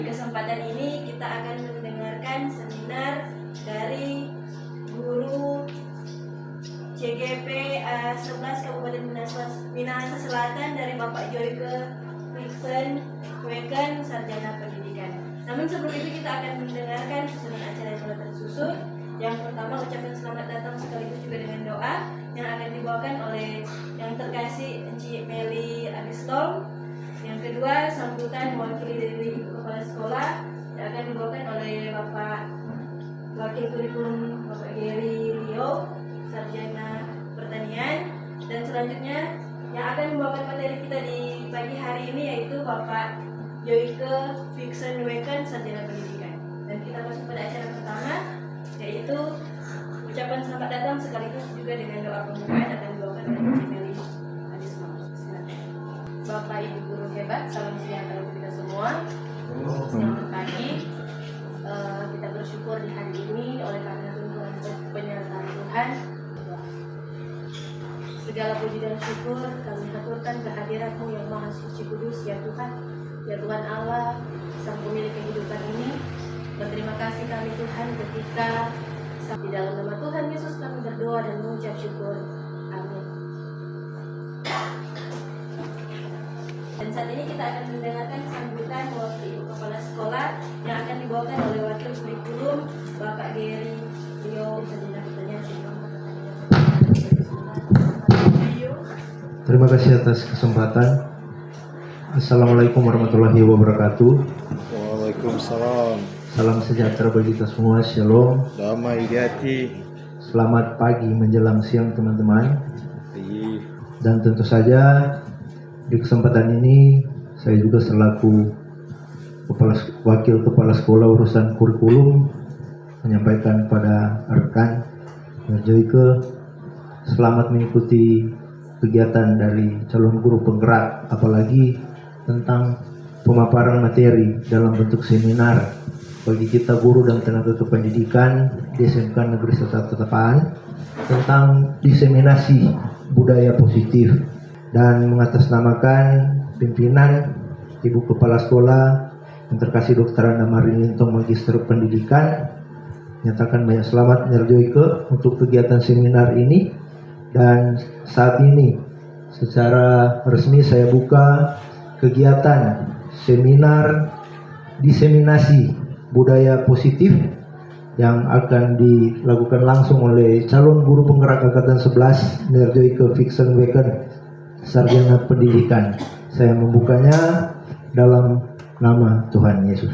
Kesempatan ini kita akan mendengarkan seminar dari guru CGP 11 Kabupaten Minahasa Selatan dari Bapak Joyke Fixen-Weken, Sarjana Pendidikan. Namun sebelum itu kita akan mendengarkan susunan acara yang telah tersusun. Yang pertama, ucapan selamat datang sekaligus juga dengan doa yang akan dibawakan oleh yang terkasih Encik Meli Abistol. Yang kedua, sambutan mewakili dari Ibu Kepala Sekolah yang akan dibawakan oleh Bapak Wakil Kurikulum Bapak Geri Rio, Sarjana Pertanian. Dan selanjutnya yang akan membawakan materi kita di pagi hari ini yaitu Bapak Joyke Fixen-Weken, Sarjana Pendidikan. Dan kita masuk pada acara pertama, yaitu ucapan selamat datang sekaligus juga dengan doa pembukaan akan dibawakan oleh Encik Meli Abistol. Bapak Ibu guru hebat, salam sejahtera untuk kita semua. Selamat pagi. Kita bersyukur di hari ini oleh karena tuntunan penyertaan Tuhan. Segala puji dan syukur kami haturkan kehadirat-Mu yang Maha Suci Kudus, ya Tuhan, ya Tuhan Allah, Sang Pemilik kehidupan ini. Berterima kasih kami Tuhan ketika di dalam nama Tuhan Yesus kami berdoa dan mengucap syukur. Amin. Dan saat ini kita akan mendengarkan sambutan mewakili Ibu Kepala Sekolah yang akan dibawakan oleh Wakil Kurikulum Bapak Geri Rio, Sarjana Pertanian. Terima kasih atas kesempatan. Assalamualaikum warahmatullahi wabarakatuh. Waalaikumsalam. Salam sejahtera bagi kita semua. Shalom. Damai di hati. Selamat pagi menjelang siang teman-teman. Iya. Dan tentu saja di kesempatan ini saya juga selaku Wakil Kepala Sekolah urusan kurikulum menyampaikan kepada rekan Joyke selamat mengikuti kegiatan dari calon guru penggerak, apalagi tentang pemaparan materi dalam bentuk seminar bagi kita guru dan tenaga kependidikan di SMK Negeri 1 Tetapang tentang diseminasi budaya positif, dan mengatasnamakan pimpinan Ibu Kepala Sekolah yang terkasih Dr. Anda Marinintong Magister Pendidikan nyatakan banyak selamat Joyke untuk kegiatan seminar ini. Dan saat ini secara resmi saya buka kegiatan seminar diseminasi budaya positif yang akan dilakukan langsung oleh calon guru penggerak angkatan 11 Joyke Fixen-Weken, Sarjana Pendidikan. Saya membukanya dalam nama Tuhan Yesus.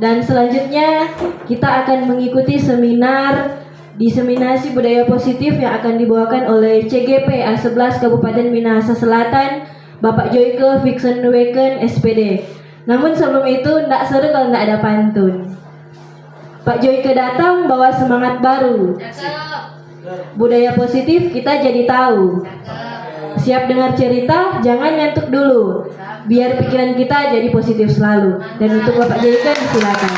Dan selanjutnya kita akan mengikuti seminar diseminasi budaya positif yang akan dibawakan oleh CGP A11 Kabupaten Minahasa Selatan, Bapak Joyke Fixen-Weken SPD. Namun sebelum itu tidak seru kalau tidak ada pantun. Pak Joyke datang bawa semangat baru. Budaya positif kita jadi tahu. Siap dengar cerita, jangan ngantuk dulu. Biar pikiran kita jadi positif selalu. Dan untuk Bapak Joyke silakan.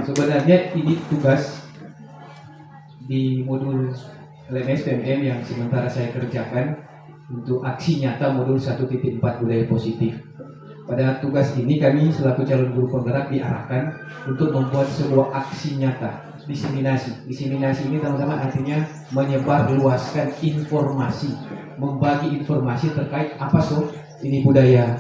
Sebenarnya ini tugas di modul LMS PMM yang sementara saya kerjakan untuk aksi nyata modul 1.4 budaya positif. Pada tugas ini kami selaku calon guru penggerak diarahkan untuk membuat sebuah aksi nyata, diseminasi. Diseminasi ini teman-teman artinya menyebar luaskan informasi, membagi informasi terkait apa ini budaya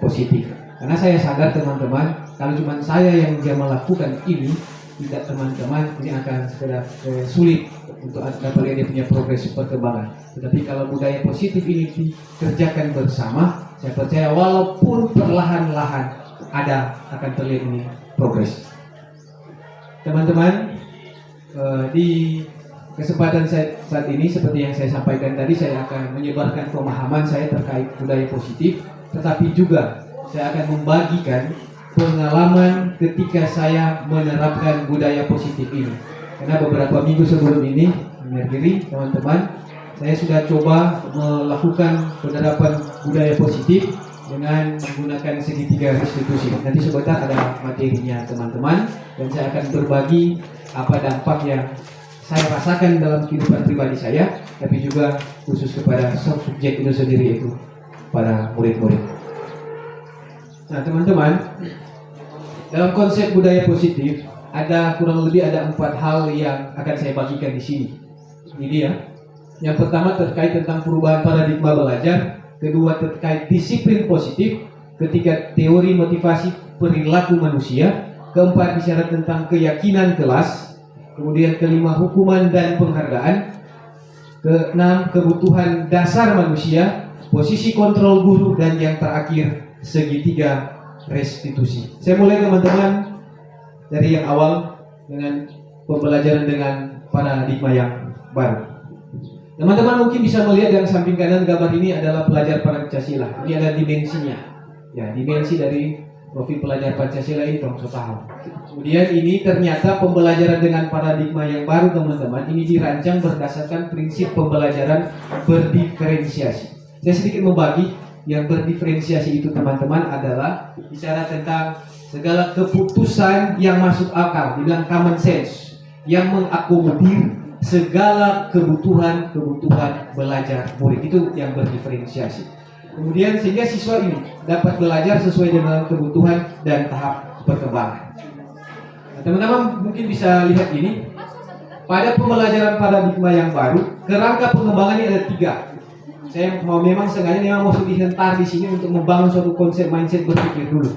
positif. Karena saya sadar teman-teman, kalau cuma saya yang bisa melakukan ini, tidak teman-teman, ini akan sekedar sulit untuk dapat lihat dia punya progres perkembangan. Tetapi kalau budaya positif ini dikerjakan bersama, saya percaya walaupun perlahan-lahan akan terlihat ini progres. Teman-teman, di kesempatan saya saat ini seperti yang saya sampaikan tadi, saya akan menyebarkan pemahaman saya terkait budaya positif, tetapi juga saya akan membagikan pengalaman ketika saya menerapkan budaya positif ini. Karena beberapa minggu sebelum ini, diri teman-teman, saya sudah coba melakukan penerapan budaya positif dengan menggunakan segitiga restitusi. Nanti sebentar ada materinya teman-teman, dan saya akan berbagi apa dampak yang saya rasakan dalam kehidupan pribadi saya, tapi juga khusus kepada subjek itu sendiri, itu para murid-murid. Nah teman-teman, dalam konsep budaya positif ada kurang lebih 4 hal yang akan saya bagikan di sini. Ini dia. Yang pertama terkait tentang perubahan paradigma belajar, kedua terkait disiplin positif, ketiga teori motivasi perilaku manusia, keempat bicara tentang keyakinan kelas, kemudian kelima hukuman dan penghargaan, keenam kebutuhan dasar manusia, posisi kontrol guru, dan yang terakhir segitiga restitusi. Saya mulai teman-teman dari yang awal dengan pembelajaran dengan paradigma yang baru. Teman-teman mungkin bisa melihat yang samping kanan gambar ini adalah pelajar Pancasila. Ini ada dimensinya. Ya, dimensi dari profil pelajar Pancasila ini Tom tahu. Kemudian ini ternyata pembelajaran dengan paradigma yang baru teman-teman. Ini dirancang berdasarkan prinsip pembelajaran berdiferensiasi. Saya sedikit membagi yang berdiferensiasi itu teman-teman adalah bicara tentang segala keputusan yang masuk akal, dibilang common sense, yang mengakomodir segala kebutuhan belajar murid. Itu yang berdiferensiasi. Kemudian sehingga siswa ini dapat belajar sesuai dengan kebutuhan dan tahap perkembangan. Nah, teman-teman mungkin bisa lihat ini. Pada pembelajaran paradigma yang baru, kerangka pengembangan ini ada 3. Saya memang sengaja mau dihentar di sini untuk membangun suatu konsep mindset berpikir dulu.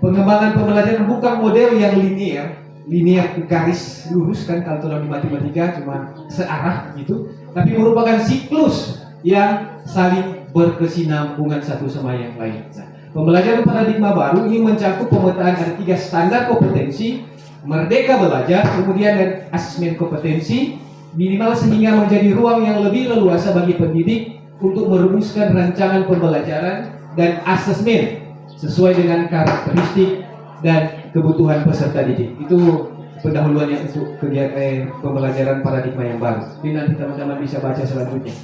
Pengembangan pembelajaran bukan model yang linear garis lurus kan kalau dalam matematika cuma searah gitu, tapi merupakan siklus yang saling berkesinambungan satu sama yang lain. Nah, pembelajaran paradigma baru ini mencakup pemetaan ada 3 standar kompetensi, merdeka belajar, kemudian dan asesmen kompetensi minimal sehingga menjadi ruang yang lebih leluasa bagi pendidik untuk merumuskan rancangan pembelajaran dan asesmen sesuai dengan karakteristik dan kebutuhan peserta didik. Itu pendahuluannya untuk kegiatan pembelajaran paradigma yang baru. Ini nanti teman-teman bisa baca selanjutnya.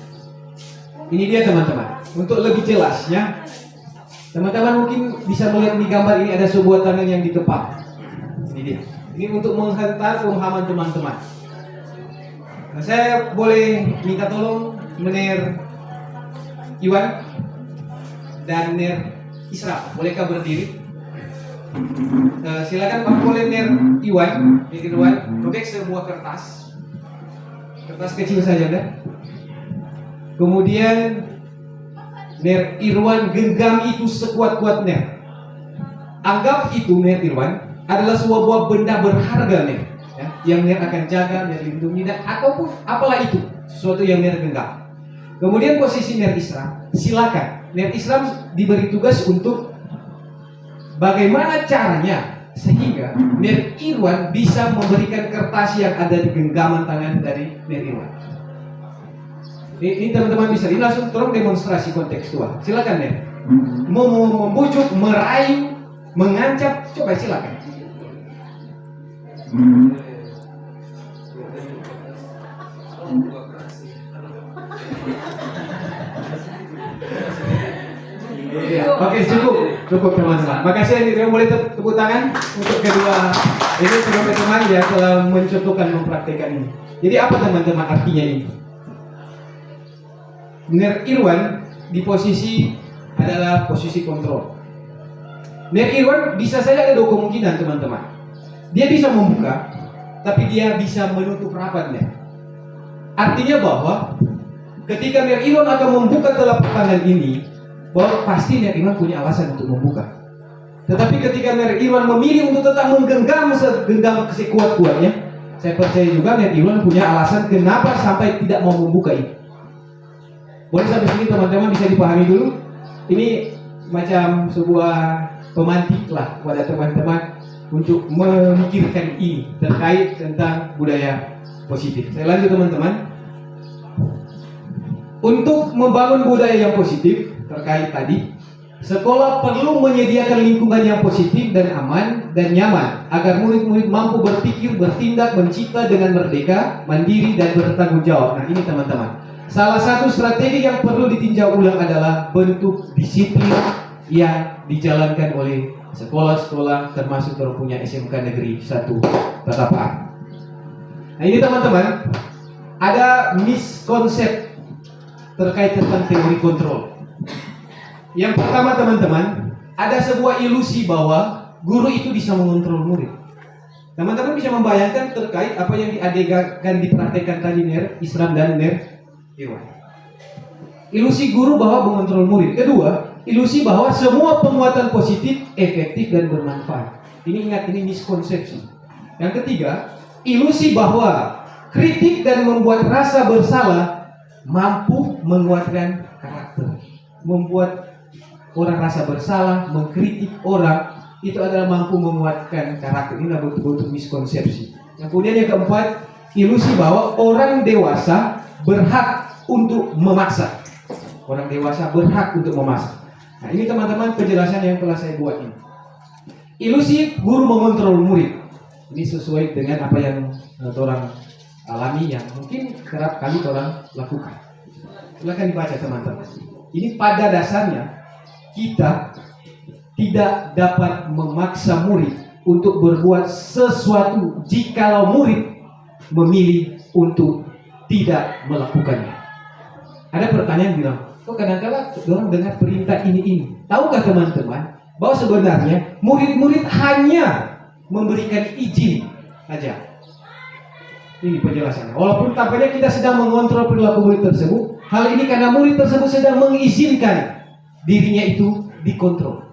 Ini dia teman-teman. Untuk lebih jelasnya, teman-teman mungkin bisa melihat di gambar ini ada sebuah tangan yang dikepal. Ini dia. Ini untuk menghantar pemahaman teman-teman. Nah, saya boleh minta tolong Mener Iwan dan Ner Isra, bolehkah berdiri? Silakan Pak Ner Iwan, robek sebuah kertas kecil saja kan? Kemudian Ner Irwan genggam itu sekuat-kuat Ner. Anggap itu Ner Irwan adalah sebuah benda berharga Ner, ya, yang Ner akan jaga, Ner lindungi, dan ataupun apalah itu sesuatu yang Ner genggam. Kemudian posisi Ner Isra, silakan Ner Isra diberi tugas untuk bagaimana caranya sehingga Ner Irwan bisa memberikan kertas yang ada di genggaman tangan dari Ner Irwan. Ini teman-teman bisa, ini langsung tolong demonstrasi kontekstual. Silakan Ner. Membujuk, merayu, mengancam, coba silakan. Oke, cukup teman-teman. Makasih ini boleh tepuk tangan untuk kedua ini teman-teman ya telah mencontohkan mempraktekkan ini. Jadi apa teman-teman artinya ini? Ner Irwan di posisi adalah posisi kontrol. Ner Irwan bisa saja ada 2 kemungkinan teman-teman. Dia bisa membuka, tapi dia bisa menutup rapatnya. Artinya bahwa ketika Ner Irwan akan membuka telapak tangan ini, bahwa pasti Ner Irwan punya alasan untuk membuka. Tetapi ketika Ner Irwan memilih untuk tetap menggenggam sekuat-kuatnya, saya percaya juga Ner Irwan punya alasan kenapa sampai tidak mau membuka ini. Boleh sampai sini teman-teman bisa dipahami dulu. Ini macam sebuah pemantik lah kepada teman-teman untuk memikirkan ini terkait tentang budaya positif. Saya lanjut teman-teman. Untuk membangun budaya yang positif terkait tadi, sekolah perlu menyediakan lingkungan yang positif dan aman dan nyaman agar murid-murid mampu berpikir, bertindak, mencipta dengan merdeka, mandiri, dan bertanggung jawab. Nah ini teman-teman, salah satu strategi yang perlu ditinjau ulang adalah bentuk disiplin yang dijalankan oleh sekolah-sekolah termasuk kalau punya SMK Negeri 1 Tatapaan. Nah ini teman-teman, ada miskonsep terkait tentang teori kontrol. Yang pertama teman-teman, ada sebuah ilusi bahwa guru itu bisa mengontrol murid. Teman-teman bisa membayangkan terkait apa yang diadegan dipraktekkan tadi Ner Islam dan Ner Irwan. Ilusi guru bahwa mengontrol murid. Kedua, ilusi bahwa semua penguatan positif efektif dan bermanfaat. Ini ingat, ini miskonsepsi. Yang ketiga, ilusi bahwa kritik dan membuat rasa bersalah mampu menguatkan karakter. Membuat orang rasa bersalah, mengkritik orang, itu adalah mampu menguatkan karakter. Ini adalah bentuk-bentuk miskonsepsi. Yang kemudian yang keempat, ilusi bahwa orang dewasa berhak untuk memaksa. Orang dewasa berhak untuk memaksa. Nah ini teman-teman penjelasan yang telah saya buat ini. Ilusi guru mengontrol murid. Ini sesuai dengan apa yang orang alami, yang mungkin kerap kali orang lakukan. Silakan dibaca teman-teman. Ini pada dasarnya kita tidak dapat memaksa murid untuk berbuat sesuatu jikalau murid memilih untuk tidak melakukannya. Ada pertanyaan bilang, kok kadang-kadang orang dengar perintah ini. Tahukah teman-teman bahwa sebenarnya murid-murid hanya memberikan izin saja. Ini penjelasannya. Walaupun tampaknya kita sedang mengontrol perilaku murid tersebut, hal ini karena murid tersebut sedang mengizinkan dirinya itu dikontrol.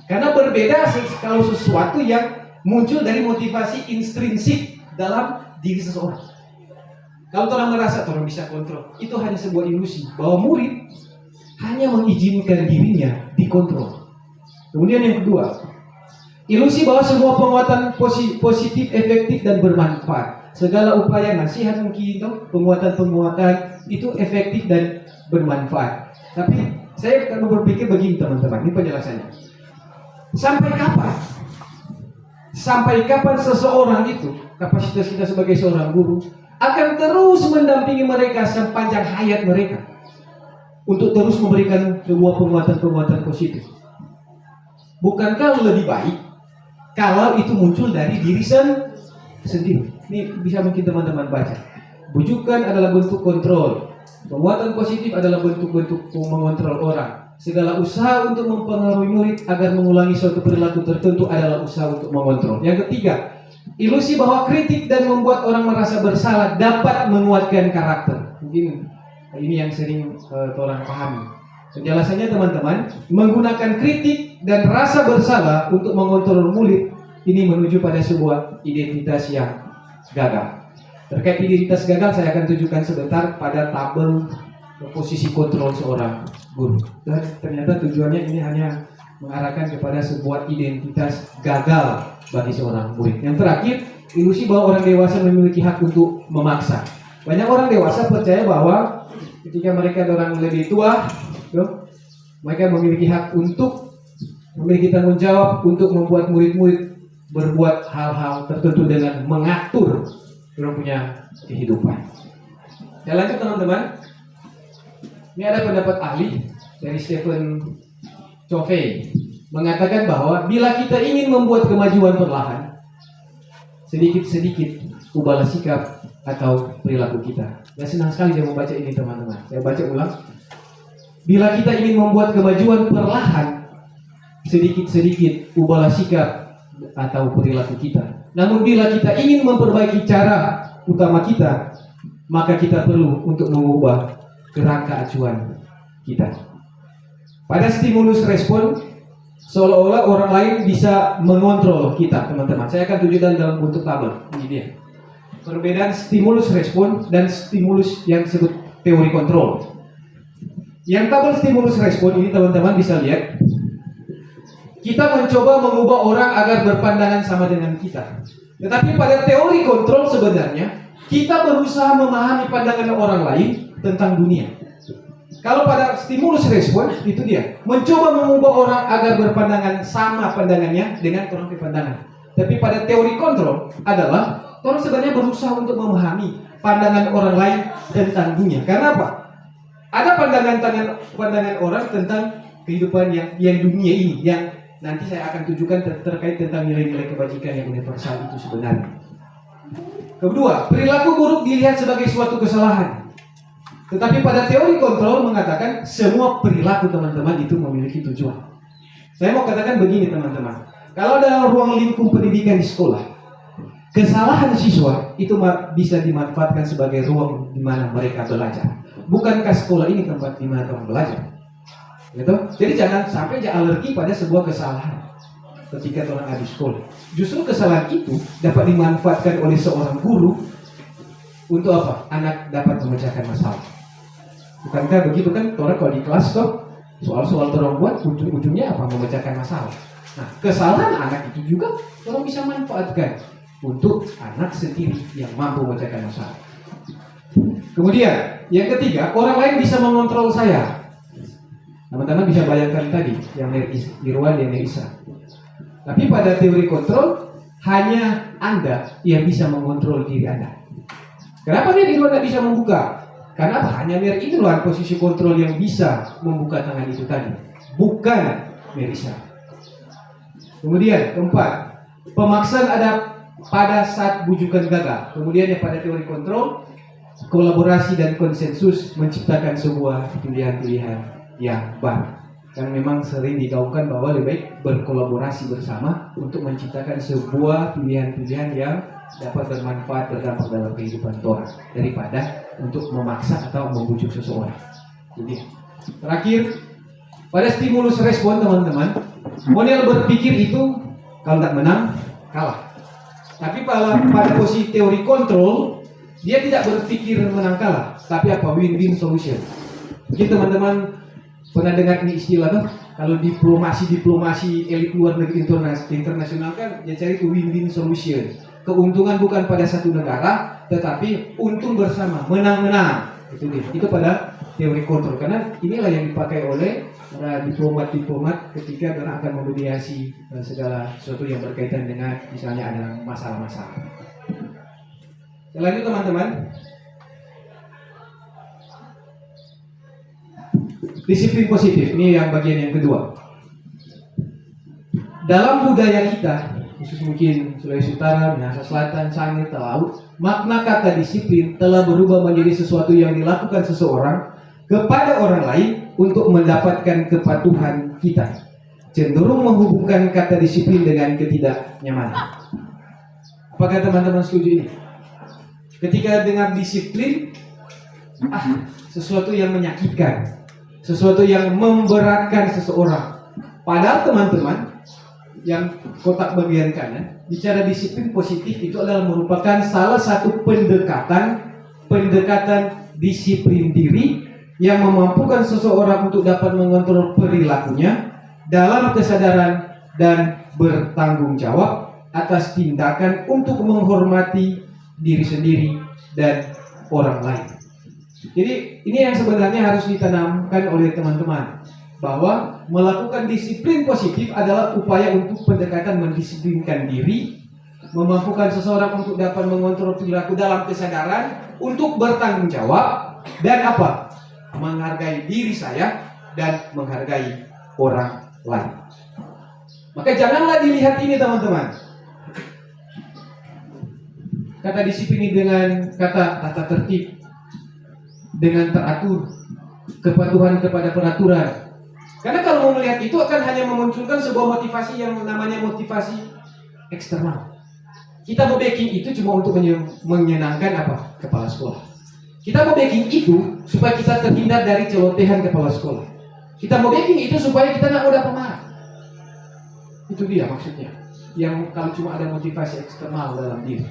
Karena berbeda kalau sesuatu yang muncul dari motivasi intrinsik dalam diri seseorang. Kalau orang merasa orang bisa kontrol, itu hanya sebuah ilusi bahwa murid hanya mengizinkan dirinya dikontrol. Kemudian yang kedua, ilusi bahwa semua penguatan positif, efektif dan bermanfaat. Segala upaya nasihat mungkin penguatan-penguatan itu efektif dan bermanfaat. Tapi saya akan berpikir begini teman-teman, ini penjelasannya. Sampai kapan seseorang itu, kapasitas kita sebagai seorang guru, akan terus mendampingi mereka sepanjang hayat mereka untuk terus memberikan sebuah penguatan-penguatan positif? Bukankah lebih baik kalau itu muncul dari diri sendiri? Ini bisa mungkin teman-teman baca. Bujukan adalah bentuk kontrol. Penguatan positif adalah bentuk-bentuk mengontrol orang. Segala usaha untuk mempengaruhi murid agar mengulangi suatu perilaku tertentu adalah usaha untuk mengontrol. Yang ketiga, ilusi bahwa kritik dan membuat orang merasa bersalah dapat menguatkan karakter. Mungkin ini yang sering orang pahami. Penjelasannya teman-teman, menggunakan kritik dan rasa bersalah untuk mengontrol murid ini menuju pada sebuah identitas yang gagal. Terkait identitas gagal saya akan tunjukkan sebentar pada tabel posisi kontrol seorang guru. Dan ternyata tujuannya ini hanya mengarahkan kepada sebuah identitas gagal bagi seorang murid. Yang terakhir, ilusi bahwa orang dewasa memiliki hak untuk memaksa. Banyak orang dewasa percaya bahwa ketika mereka orang lebih tua, mereka memiliki hak untuk memiliki tanggung jawab untuk membuat murid-murid berbuat hal-hal tertentu dengan mengatur orang punya kehidupan. Saya lanjut teman-teman. Ini ada pendapat ahli dari Stephen Covey mengatakan bahwa bila kita ingin membuat kemajuan perlahan, sedikit-sedikit ubahlah sikap atau perilaku kita. Saya senang sekali dia membaca ini teman-teman. Saya baca ulang. Bila kita ingin membuat kemajuan perlahan, sedikit-sedikit ubahlah sikap atau perilaku kita. Namun bila kita ingin memperbaiki cara utama kita, maka kita perlu untuk mengubah kerangka acuan kita. Pada stimulus respon, seolah-olah orang lain bisa mengontrol kita, teman-teman. Saya akan tunjukkan dalam bentuk tabel. Ini dia. Perbedaan stimulus respon dan stimulus yang disebut teori kontrol. Yang tabel stimulus respon ini teman-teman bisa lihat. Kita mencoba mengubah orang agar berpandangan sama dengan kita. Tetapi pada teori kontrol sebenarnya kita berusaha memahami pandangan orang lain tentang dunia. Kalau pada stimulus respon itu dia mencoba mengubah orang agar berpandangan sama pandangannya dengan orang pandangan. Tapi pada teori kontrol adalah orang sebenarnya berusaha untuk memahami pandangan orang lain tentang dunia. Karena apa? Ada pandangan orang tentang kehidupan yang dunia ini, yang nanti saya akan tunjukkan terkait tentang nilai-nilai kebajikan yang universal itu sebenarnya. Kedua, perilaku buruk dilihat sebagai suatu kesalahan. Tetapi pada teori kontrol mengatakan semua perilaku teman-teman itu memiliki tujuan. Saya mau katakan begini teman-teman. Kalau dalam ruang lingkup pendidikan di sekolah, kesalahan siswa itu bisa dimanfaatkan sebagai ruang di mana mereka belajar. Bukankah sekolah ini tempat di mana kamu belajar? Gitu? Jadi jangan sampai alergi pada sebuah kesalahan ketika orang ada di sekolah. Justru kesalahan itu dapat dimanfaatkan oleh seorang guru untuk apa? Anak dapat memecahkan masalah. Bukankah begitu kan? Orang kalau di kelas tuh soal-soal orang buat ujung-ujungnya apa? Memecahkan masalah. Nah, kesalahan anak itu juga orang bisa manfaatkan untuk anak sendiri yang mampu memecahkan masalah. Kemudian, yang ketiga, orang lain bisa mengontrol saya. Teman-teman bisa bayangkan tadi, yang Irwan, yang Isra. Tapi pada teori kontrol, hanya Anda yang bisa mengontrol diri Anda. Kenapa Irwan tidak bisa membuka? Karena apa? Hanya Irwan posisi kontrol yang bisa membuka tangan itu tadi. Bukan Isra. Kemudian, keempat, pemaksaan ada pada saat bujukan gagal. Kemudian yang pada teori kontrol, kolaborasi dan konsensus menciptakan sebuah pilihan-pilihan yang baru. Karena memang sering digaungkan bahwa lebih baik berkolaborasi bersama untuk menciptakan sebuah pilihan-pilihan yang dapat bermanfaat berdampak dalam kehidupan orang daripada untuk memaksa atau membujuk seseorang. Jadi terakhir, pada stimulus respon teman-teman, model berpikir itu kalau tidak menang kalah. Tapi pada posisi teori kontrol, dia tidak berpikir menang kalah, tapi apa? Win-win solution. Mungkin teman-teman pernah dengar ini istilah tuh, kalau diplomasi elit luar negeri internasional kan dia cari itu win-win solution. Keuntungan bukan pada satu negara, tetapi untung bersama, menang-menang. Itu pada teori kontrol. Karena inilah yang dipakai oleh para diplomat ketika mereka akan memediasi segala sesuatu yang berkaitan dengan misalnya ada masalah-masalah. Selanjutnya teman-teman, disiplin positif, ini yang bagian yang kedua. Dalam budaya kita, khusus mungkin Sulawesi Utara, Minahasa Selatan, Sangir, Talaut, makna kata disiplin telah berubah menjadi sesuatu yang dilakukan seseorang kepada orang lain untuk mendapatkan kepatuhan kita. Cenderung menghubungkan kata disiplin dengan ketidaknyamanan. Apakah teman-teman setuju ini? Ketika dengar disiplin, sesuatu yang menyakitkan, sesuatu yang memberatkan seseorang. Padahal teman-teman yang kotak bagian kanan, bicara disiplin positif itu adalah merupakan salah satu pendekatan disiplin diri yang memampukan seseorang untuk dapat mengontrol perilakunya dalam kesadaran dan bertanggung jawab atas tindakan untuk menghormati diri sendiri dan orang lain. Jadi ini yang sebenarnya harus ditanamkan oleh teman-teman, bahwa melakukan disiplin positif adalah upaya untuk pendekatan mendisiplinkan diri, memampukan seseorang untuk dapat mengontrol perilaku dalam kesadaran, untuk bertanggung jawab, dan apa? Menghargai diri saya dan menghargai orang lain. Maka janganlah dilihat ini teman-teman, kata disiplin dengan kata tata tertib, dengan teratur, kepatuhan kepada peraturan. Karena kalau mau melihat itu akan hanya memunculkan sebuah motivasi yang namanya motivasi eksternal. Kita mau backing itu cuma untuk menyenangkan apa? Kepala sekolah. Kita mau backing itu supaya kita terhindar dari celotehan kepala sekolah. Kita mau backing itu supaya kita nggak mudah pemarah. Itu dia maksudnya. Yang kalau cuma ada motivasi eksternal dalam diri.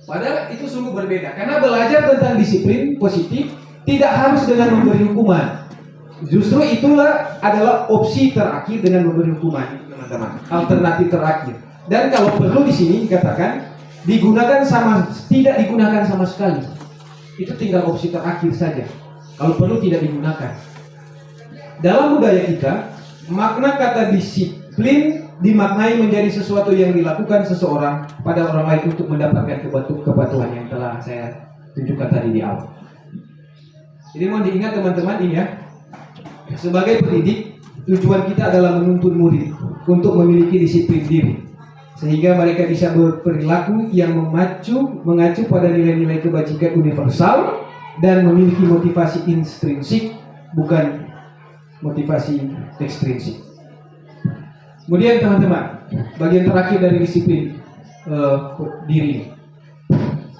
Padahal itu sungguh berbeda. Karena belajar tentang disiplin positif tidak harus dengan memberi hukuman. Justru itulah adalah opsi terakhir dengan memberi hukuman, teman-teman. Alternatif terakhir. Dan kalau perlu di sini dikatakan tidak digunakan sama sekali. Itu tinggal opsi terakhir saja. Kalau perlu tidak digunakan. Dalam budaya kita, makna kata disiplin dimaknai menjadi sesuatu yang dilakukan seseorang pada orang lain untuk mendapatkan kepatuhan yang telah saya tunjukkan tadi di awal. Jadi mohon diingat teman-teman ini ya. Sebagai pendidik, tujuan kita adalah menuntun murid untuk memiliki disiplin diri. sehingga mereka bisa berperilaku yang mengacu pada nilai-nilai kebajikan universal dan memiliki motivasi intrinsik, bukan motivasi ekstrinsik. Kemudian teman-teman, bagian terakhir dari disiplin diri.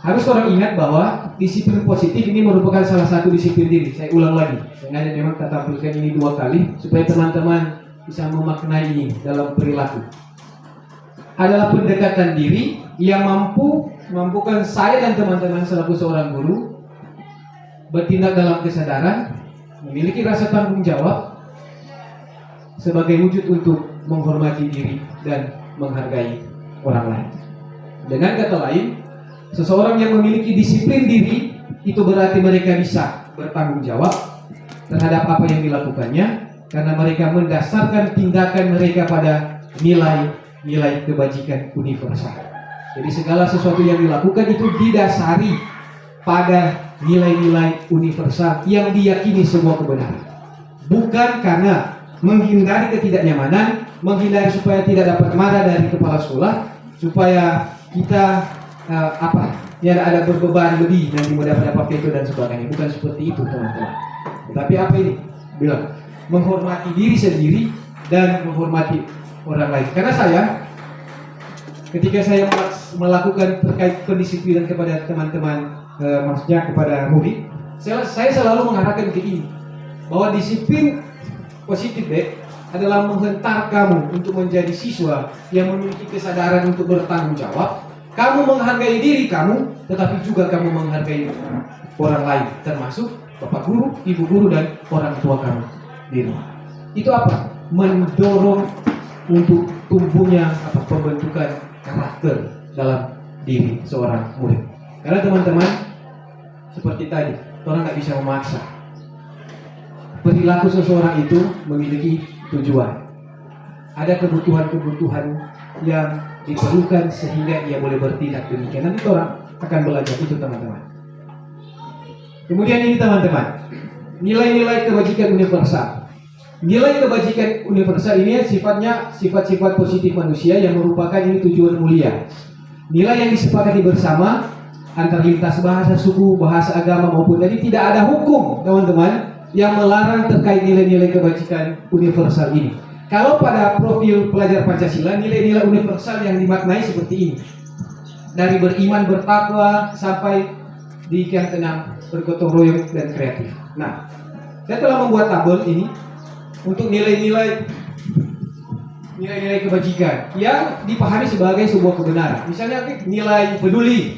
Harus orang ingat bahwa disiplin positif ini merupakan salah satu disiplin diri. Saya ulang lagi, sengaja memang kita tampilkan ini 2 kali supaya teman-teman bisa memaknai ini dalam perilaku. Adalah pendekatan diri yang mampukan saya dan teman-teman selaku seorang guru bertindak dalam kesadaran, memiliki rasa tanggung jawab sebagai wujud untuk menghormati diri dan menghargai orang lain. Dengan kata lain, seseorang yang memiliki disiplin diri itu berarti mereka bisa bertanggung jawab terhadap apa yang dilakukannya karena mereka mendasarkan tindakan mereka pada nilai-nilai kebajikan universal. Jadi segala sesuatu yang dilakukan itu didasari pada nilai-nilai universal yang diyakini semua kebenaran. Bukan karena menghindari ketidaknyamanan, menghindari supaya tidak dapat marah dari kepala sekolah, supaya kita tidak ada berbeban lebih nanti mendapat veto dan sebagainya. Bukan seperti itu teman-teman. Tetapi apa ini? Bilang menghormati diri sendiri dan menghormati orang lain. Karena saya ketika saya melakukan terkait pendisiplinan kepada teman-teman, maksudnya kepada murid, saya selalu mengarahkan ke ini, bahwa disiplin positif adalah menghentar kamu untuk menjadi siswa yang memiliki kesadaran untuk bertanggung jawab. Kamu menghargai diri kamu, tetapi juga kamu menghargai orang lain, termasuk bapak guru, ibu guru, dan orang tua kamu di rumah. Itu apa? Mendorong untuk tumbuhnya pembentukan karakter dalam diri seorang murid. Karena teman-teman, seperti tadi, orang nggak bisa memaksa. Perilaku seseorang itu memiliki tujuan. Ada kebutuhan-kebutuhan yang diperlukan sehingga ia boleh bertindak demikian. Nanti orang akan belajar itu teman-teman. Kemudian ini teman-teman, nilai-nilai kebajikan universal. Nilai kebajikan universal ini sifatnya sifat-sifat positif manusia yang merupakan ini tujuan mulia. Nilai yang disepakati bersama antar lintas bahasa, suku, bahasa, agama maupun jadi tidak ada hukum teman-teman yang melarang terkait nilai-nilai kebajikan universal ini. Kalau pada profil pelajar Pancasila, nilai-nilai universal yang dimaknai seperti ini. Dari beriman, bertakwa, sampai di yang keenam, bergotong royong dan kreatif. Nah, saya telah membuat tabel ini untuk nilai-nilai kebajikan yang dipahami sebagai sebuah kebenaran. Misalnya nilai peduli,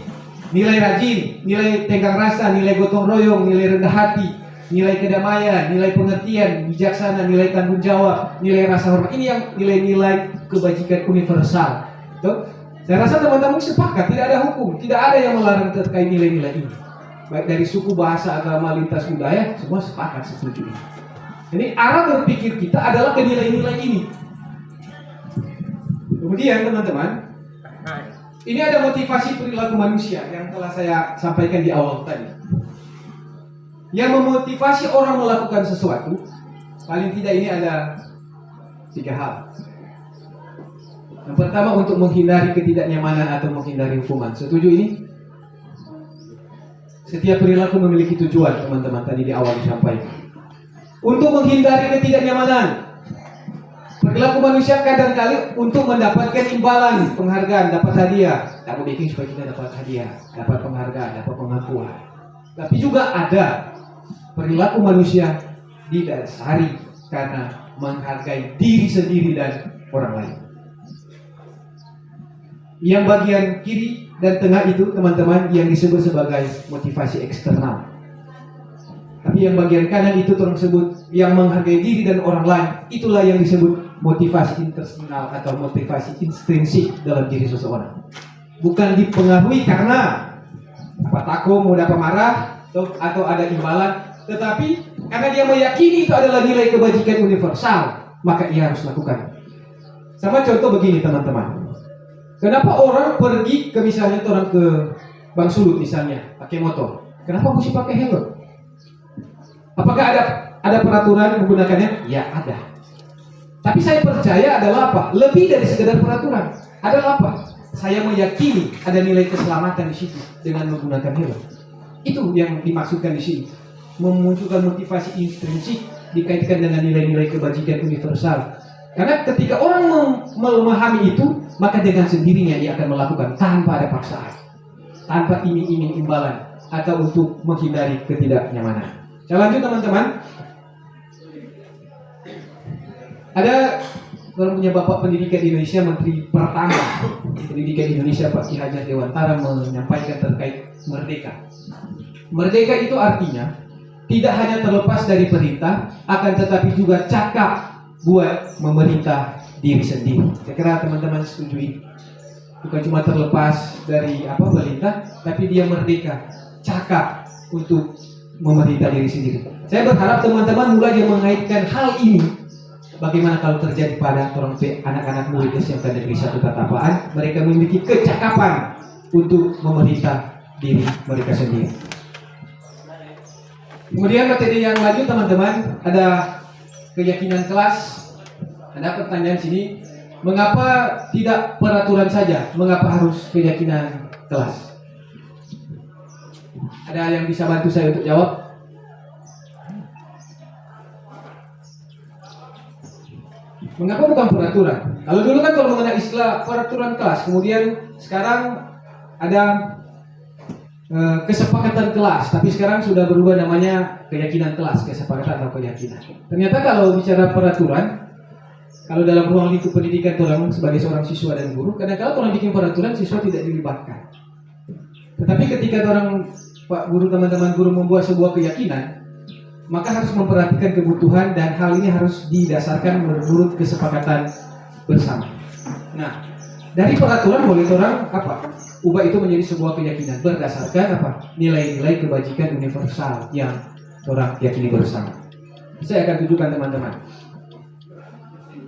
nilai rajin, nilai tenggang rasa, nilai gotong royong, nilai rendah hati, nilai kedamaian, nilai pengertian, bijaksana, nilai tanggung jawab, nilai rasa hormat. Ini yang nilai-nilai kebajikan universal. Tuh. Saya rasa teman-teman sepakat, tidak ada hukum, tidak ada yang melarang terkait nilai-nilai ini. Baik dari suku, bahasa, agama, lintas budaya, semua sepakat setuju. Jadi arah berpikir kita adalah ke nilai-nilai ini. Kemudian teman-teman, ini ada motivasi perilaku manusia yang telah saya sampaikan di awal tadi. Yang memotivasi orang melakukan sesuatu, paling tidak ini ada 3 hal. Yang pertama, untuk menghindari ketidaknyamanan atau menghindari hukuman. Setuju ini? Setiap perilaku memiliki tujuan, teman-teman, tadi di awal disampaikan. Untuk menghindari ketidaknyamanan. Perilaku manusia kadang-kali untuk mendapatkan imbalan, penghargaan, dapat hadiah. Aku bikin supaya kita dapat hadiah, dapat penghargaan, dapat pengakuan. Tapi juga ada perilaku manusia didasari karena menghargai diri sendiri dan orang lain. Yang bagian kiri dan tengah itu teman-teman yang disebut sebagai motivasi eksternal. Tapi yang bagian kanan itu orang sebut yang menghargai diri dan orang lain, itulah yang disebut motivasi internal atau motivasi intrinsik dalam diri seseorang. Bukan dipengaruhi karena takut mau dapat marah atau ada imbalan, tetapi karena dia meyakini itu adalah nilai kebajikan universal, maka ia harus lakukan. Sama contoh begini teman-teman. Kenapa orang pergi ke misalnya orang ke Bang Sulut misalnya pakai motor? Kenapa mesti pakai helm? Apakah ada peraturan menggunakannya? Ya ada. Tapi saya percaya adalah apa? Lebih dari sekedar peraturan. adalah apa? Saya meyakini ada nilai keselamatan di situ dengan menggunakan helm. Itu yang dimaksudkan di sini. Memunculkan motivasi intrinsik dikaitkan dengan nilai-nilai kebajikan universal. Karena ketika orang memahami itu, maka dengan sendirinya dia akan melakukan tanpa ada paksaan, tanpa iming-iming imbalan atau untuk menghindari ketidaknyamanan. Saya lanjut teman-teman. Ada orang punya Bapak Pendidikan Indonesia, Menteri pertama Pendidikan Indonesia Pak Ki Hajar Dewantara menyampaikan terkait merdeka. Merdeka itu artinya tidak hanya terlepas dari perintah, akan tetapi juga cakap buat memerintah diri sendiri. Saya kira teman-teman setuju ini. Bukan cuma terlepas dari perintah, tapi dia merdeka, cakap untuk memerintah diri sendiri. Saya berharap teman-teman mulai mengaitkan hal ini. Bagaimana kalau terjadi pada anak-anak murid SMK Negeri 1 Tatapaan, mereka memiliki kecakapan untuk memerintah diri mereka sendiri. Kemudian materi yang lanjut teman-teman, ada keyakinan kelas. Ada pertanyaan sini, mengapa tidak peraturan saja? Mengapa harus keyakinan kelas? Ada yang bisa bantu saya untuk jawab? Mengapa bukan peraturan? Kalau dulu kan kalau mengenai istilah peraturan kelas, kemudian sekarang ada kesepakatan kelas, tapi sekarang sudah berubah namanya keyakinan kelas, kesepakatan atau keyakinan. Ternyata kalau bicara peraturan, kalau dalam ruang lingkup pendidikan orang sebagai seorang siswa dan guru, kadang-kadang kalau bikin peraturan siswa tidak dilibatkan. Tetapi ketika orang Pak Guru, teman-teman guru membuat sebuah keyakinan, maka harus memperhatikan kebutuhan dan hal ini harus didasarkan menurut kesepakatan bersama. Nah, dari peraturan boleh orang ubah itu menjadi sebuah keyakinan berdasarkan nilai-nilai kebajikan universal yang orang yakini bersama. Saya akan tunjukkan teman-teman.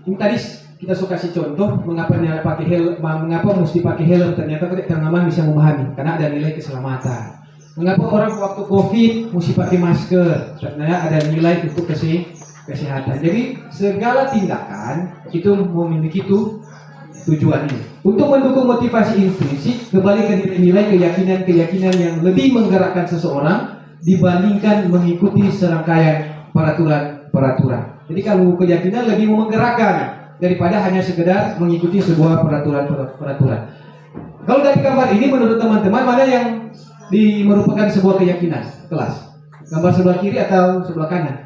Ini tadi kita suka kasih contoh mengapa mesti pakai helm. Ternyata teman-teman bisa memahami karena ada nilai keselamatan. Mengapa orang waktu COVID mesti pakai masker? Karena ada nilai untuk kesehatan. Jadi segala tindakan itu memiliki tujuan ini. Untuk mendukung motivasi intrinsik, kembali ke nilai keyakinan yang lebih menggerakkan seseorang dibandingkan mengikuti serangkaian peraturan. Jadi kalau keyakinan lebih menggerakkan daripada hanya sekedar mengikuti sebuah peraturan. Kalau dari gambar ini menurut teman-teman mana yang merupakan sebuah keyakinan kelas? Gambar sebelah kiri atau sebelah kanan?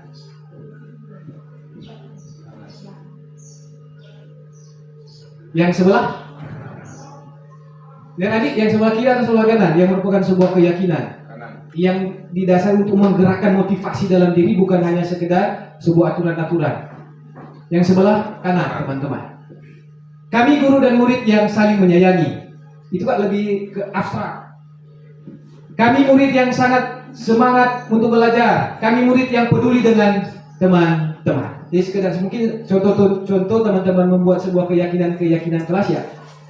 Yang sebelah? Dan adik, yang sebelah kiri atau sebelah kanan yang merupakan sebuah keyakinan yang didasari untuk menggerakkan motivasi dalam diri, bukan hanya sekedar sebuah aturan-aturan. Yang sebelah kanan teman-teman. Kami guru dan murid yang saling menyayangi. Itu kan lebih ke abstrak. Kami murid yang sangat semangat untuk belajar. Kami murid yang peduli dengan teman-teman. Jadi sekedar mungkin contoh teman-teman membuat sebuah keyakinan kelas ya,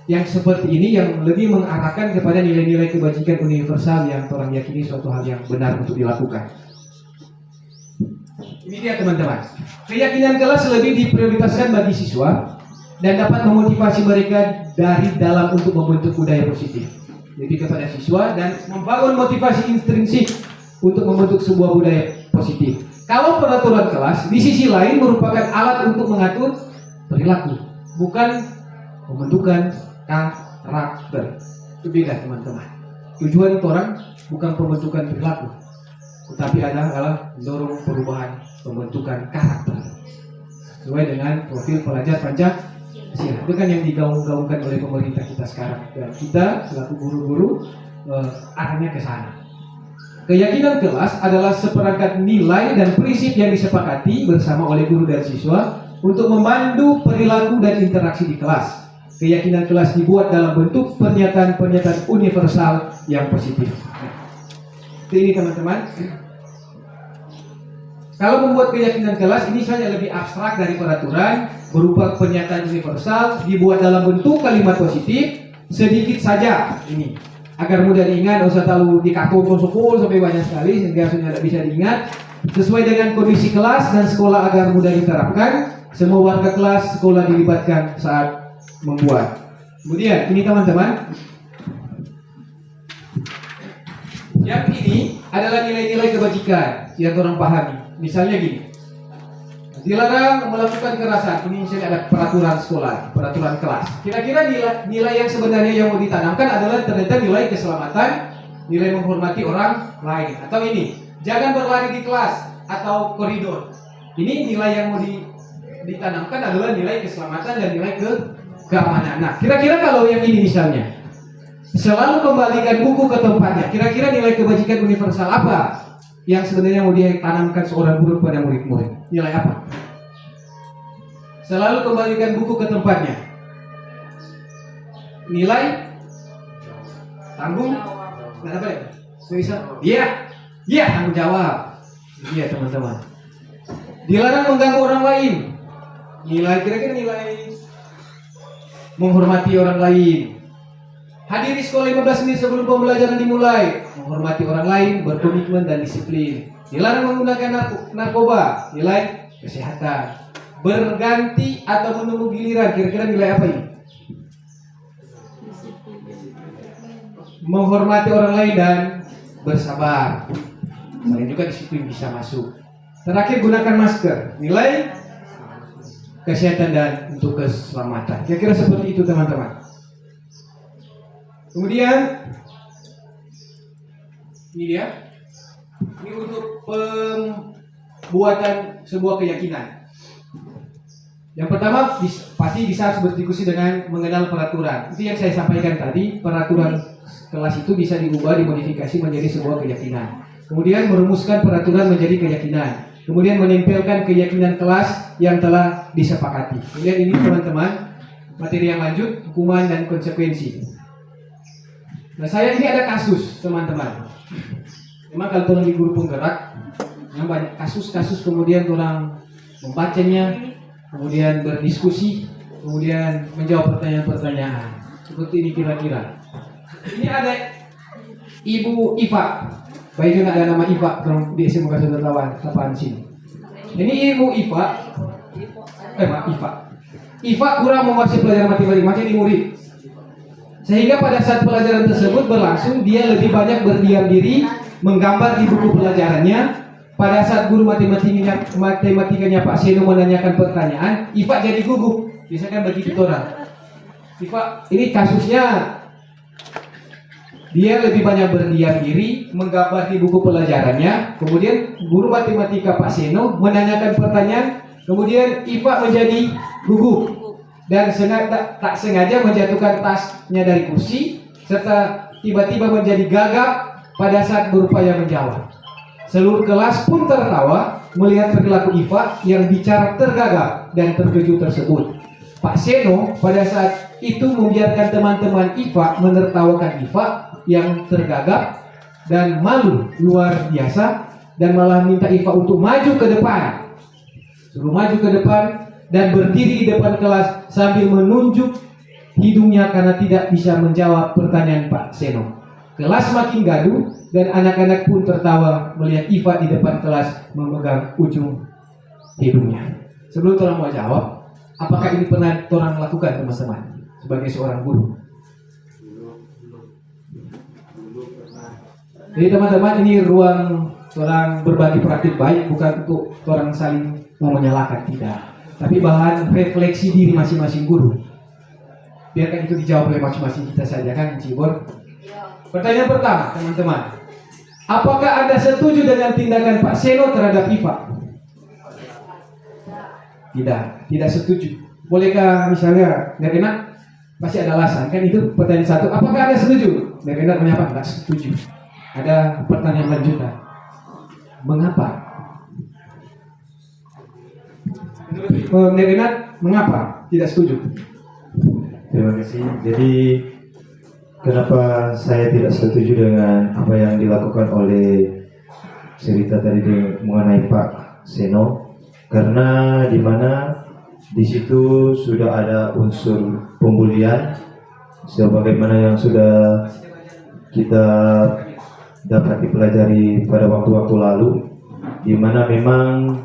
yang seperti ini yang lebih mengarahkan kepada nilai-nilai kebajikan universal yang orang yakini suatu hal yang benar untuk dilakukan. Ini dia teman-teman. Keyakinan kelas lebih diprioritaskan bagi siswa dan dapat memotivasi mereka dari dalam untuk membentuk budaya positif. Lebih kepada siswa dan membangun motivasi intrinsik untuk membentuk sebuah budaya positif. Kalau peraturan kelas di sisi lain merupakan alat untuk mengatur perilaku, bukan pembentukan karakter. Itu beda teman-teman. Tujuan orang bukan pembentukan perilaku, tetapi adalah mendorong perubahan pembentukan karakter sesuai dengan profil pelajar Pancasila. Itu kan yang digaung-gaungkan oleh pemerintah kita sekarang, dan kita selaku guru-guru arahnya ke sana. Keyakinan kelas adalah seperangkat nilai dan prinsip yang disepakati bersama oleh guru dan siswa untuk memandu perilaku dan interaksi di kelas. Keyakinan kelas dibuat dalam bentuk pernyataan-pernyataan universal yang positif. Ini teman-teman. Kalau membuat keyakinan kelas ini saja lebih abstrak dari peraturan, berupa pernyataan universal, dibuat dalam bentuk kalimat positif, sedikit saja ini, agar mudah diingat, usah terlalu dikatung sampai banyak sekali sehingga tidak bisa diingat. Sesuai dengan kondisi kelas dan sekolah agar mudah diterapkan, semua warga kelas sekolah dilibatkan saat membuat. Kemudian ini teman-teman, yang ini adalah nilai-nilai kebajikan yang orang pahami. Misalnya gini, dilarang melakukan kekerasan. Ini misalnya ada peraturan sekolah, peraturan kelas. Kira-kira nilai yang sebenarnya yang mau ditanamkan adalah ternyata nilai keselamatan, nilai menghormati orang lain. Atau ini, jangan berlari di kelas atau koridor. Ini nilai yang mau ditanamkan adalah nilai keselamatan dan nilai keamanan. Nah, kira-kira kalau yang ini misalnya, selalu kembalikan buku ke tempatnya. Kira-kira nilai kebajikan universal apa yang sebenarnya mau dia tanamkan seorang guru pada murid-murid? Nilai apa? Selalu kembalikan buku ke tempatnya. Nilai tanggung. Nggak apa ya? Bisa? Iya, tanggung jawab. Iya teman-teman. Dilarang mengganggu orang lain. Kira-kira nilai menghormati orang lain. Hadiri sekolah 15 menit sebelum pembelajaran dimulai. Menghormati orang lain, berkomitmen dan disiplin. Dilarang menggunakan narkoba. Nilai kesehatan. Berganti atau menunggu giliran. Kira-kira nilai apa ini? Menghormati orang lain dan bersabar. Selain juga disiplin bisa masuk. Terakhir, gunakan masker. Nilai kesehatan dan untuk keselamatan. Kira-kira seperti itu teman-teman. Kemudian ini dia. Ini untuk pembuatan sebuah keyakinan. Yang pertama pasti bisa harus berdiskusi dengan mengenal peraturan. Itu yang saya sampaikan tadi. Peraturan kelas itu bisa diubah, dimodifikasi menjadi sebuah keyakinan. Kemudian merumuskan peraturan menjadi keyakinan. Kemudian menempelkan keyakinan kelas yang telah disepakati. Kemudian ini teman-teman, materi yang lanjut, hukuman dan konsekuensi. Nah, saya ini ada kasus teman-teman. Memang kalau lagi guru penggerak, yang banyak kasus-kasus, kemudian orang membacanya, kemudian berdiskusi, kemudian menjawab pertanyaan-pertanyaan. Seperti ini kira-kira. Ini ada Ibu Iva. Baik juga ada nama Iva di SMK Sudartawan apaan sini. Ini Ibu Iva. Iva. Iva kurang menguasai pelajaran matematika, macam di murid. Sehingga pada saat pelajaran tersebut berlangsung, dia lebih banyak berdiam diri, menggambar di buku pelajarannya. Pada saat guru matematikanya Pak Seno menanyakan pertanyaan, Iva jadi gugup. Biasanya kan begitu orang. Iva, ini kasusnya dia lebih banyak berdiam diri, menggambar di buku pelajarannya. Kemudian guru matematika Pak Seno menanyakan pertanyaan, kemudian Iva menjadi gugup dan tak sengaja menjatuhkan tasnya dari kursi, serta tiba-tiba menjadi gagap pada saat berupaya menjawab. Seluruh kelas pun tertawa melihat perilaku Iva yang bicara tergagap dan terkejut tersebut. Pak Seno pada saat itu membiarkan teman-teman Iva menertawakan Iva yang tergagap dan malu luar biasa, dan malah minta Iva untuk maju ke depan. Suruh maju ke depan dan berdiri di depan kelas sambil menunjuk hidungnya karena tidak bisa menjawab pertanyaan Pak Seno. Kelas makin gaduh dan anak-anak pun tertawa melihat Iva di depan kelas memegang ujung hidungnya. Sebelum orang mau jawab, apakah ini pernah orang lakukan teman-teman sebagai seorang guru? Jadi teman-teman, ini ruang orang berbagi praktik baik, bukan untuk orang saling mau menyalahkan, tidak. Tapi bahan refleksi diri masing-masing guru. Biarkan itu dijawab oleh masing-masing kita saja, kan Cibor. Pertanyaan pertama teman-teman, apakah Anda setuju dengan tindakan Pak Seno terhadap Iva? Tidak setuju. Bolehkah misalnya Nerina? Pasti ada alasan, kan itu pertanyaan satu. Apakah Anda setuju? Nerina menyapa, tidak setuju. Ada pertanyaan lanjutan. Mengapa? Nerina, mengapa tidak setuju? Terima kasih. Jadi kenapa saya tidak setuju dengan apa yang dilakukan oleh cerita tadi mengenai Pak Seno? Karena di mana di situ sudah ada unsur pembulian, sebagaimana yang sudah kita dapat dipelajari pada waktu-waktu lalu, di mana memang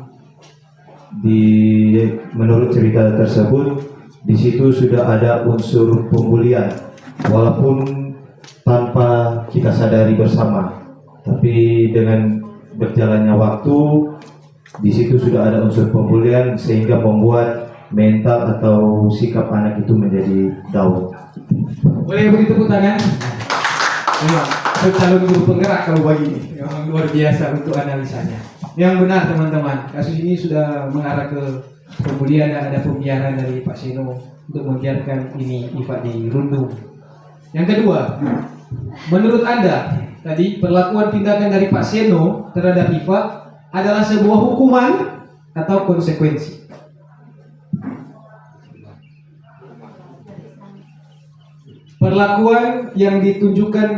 menurut cerita tersebut Di situ sudah ada unsur pembulian, walaupun tanpa kita sadari bersama. Tapi dengan berjalannya waktu, di situ sudah ada unsur pembulian sehingga membuat mental atau sikap anak itu menjadi down. Boleh beri tepuk tangan? Memang calon guru penggerak kalau begini, memang luar biasa untuk analisanya. Yang benar teman-teman, kasus ini sudah mengarah ke pembulian dan ada pembiaran dari Pak Seno untuk membiarkan ini IFA dirundung. Yang kedua, menurut Anda tadi perlakuan tindakan dari Pak Seno terhadap IFA adalah sebuah hukuman atau konsekuensi? Perlakuan yang ditunjukkan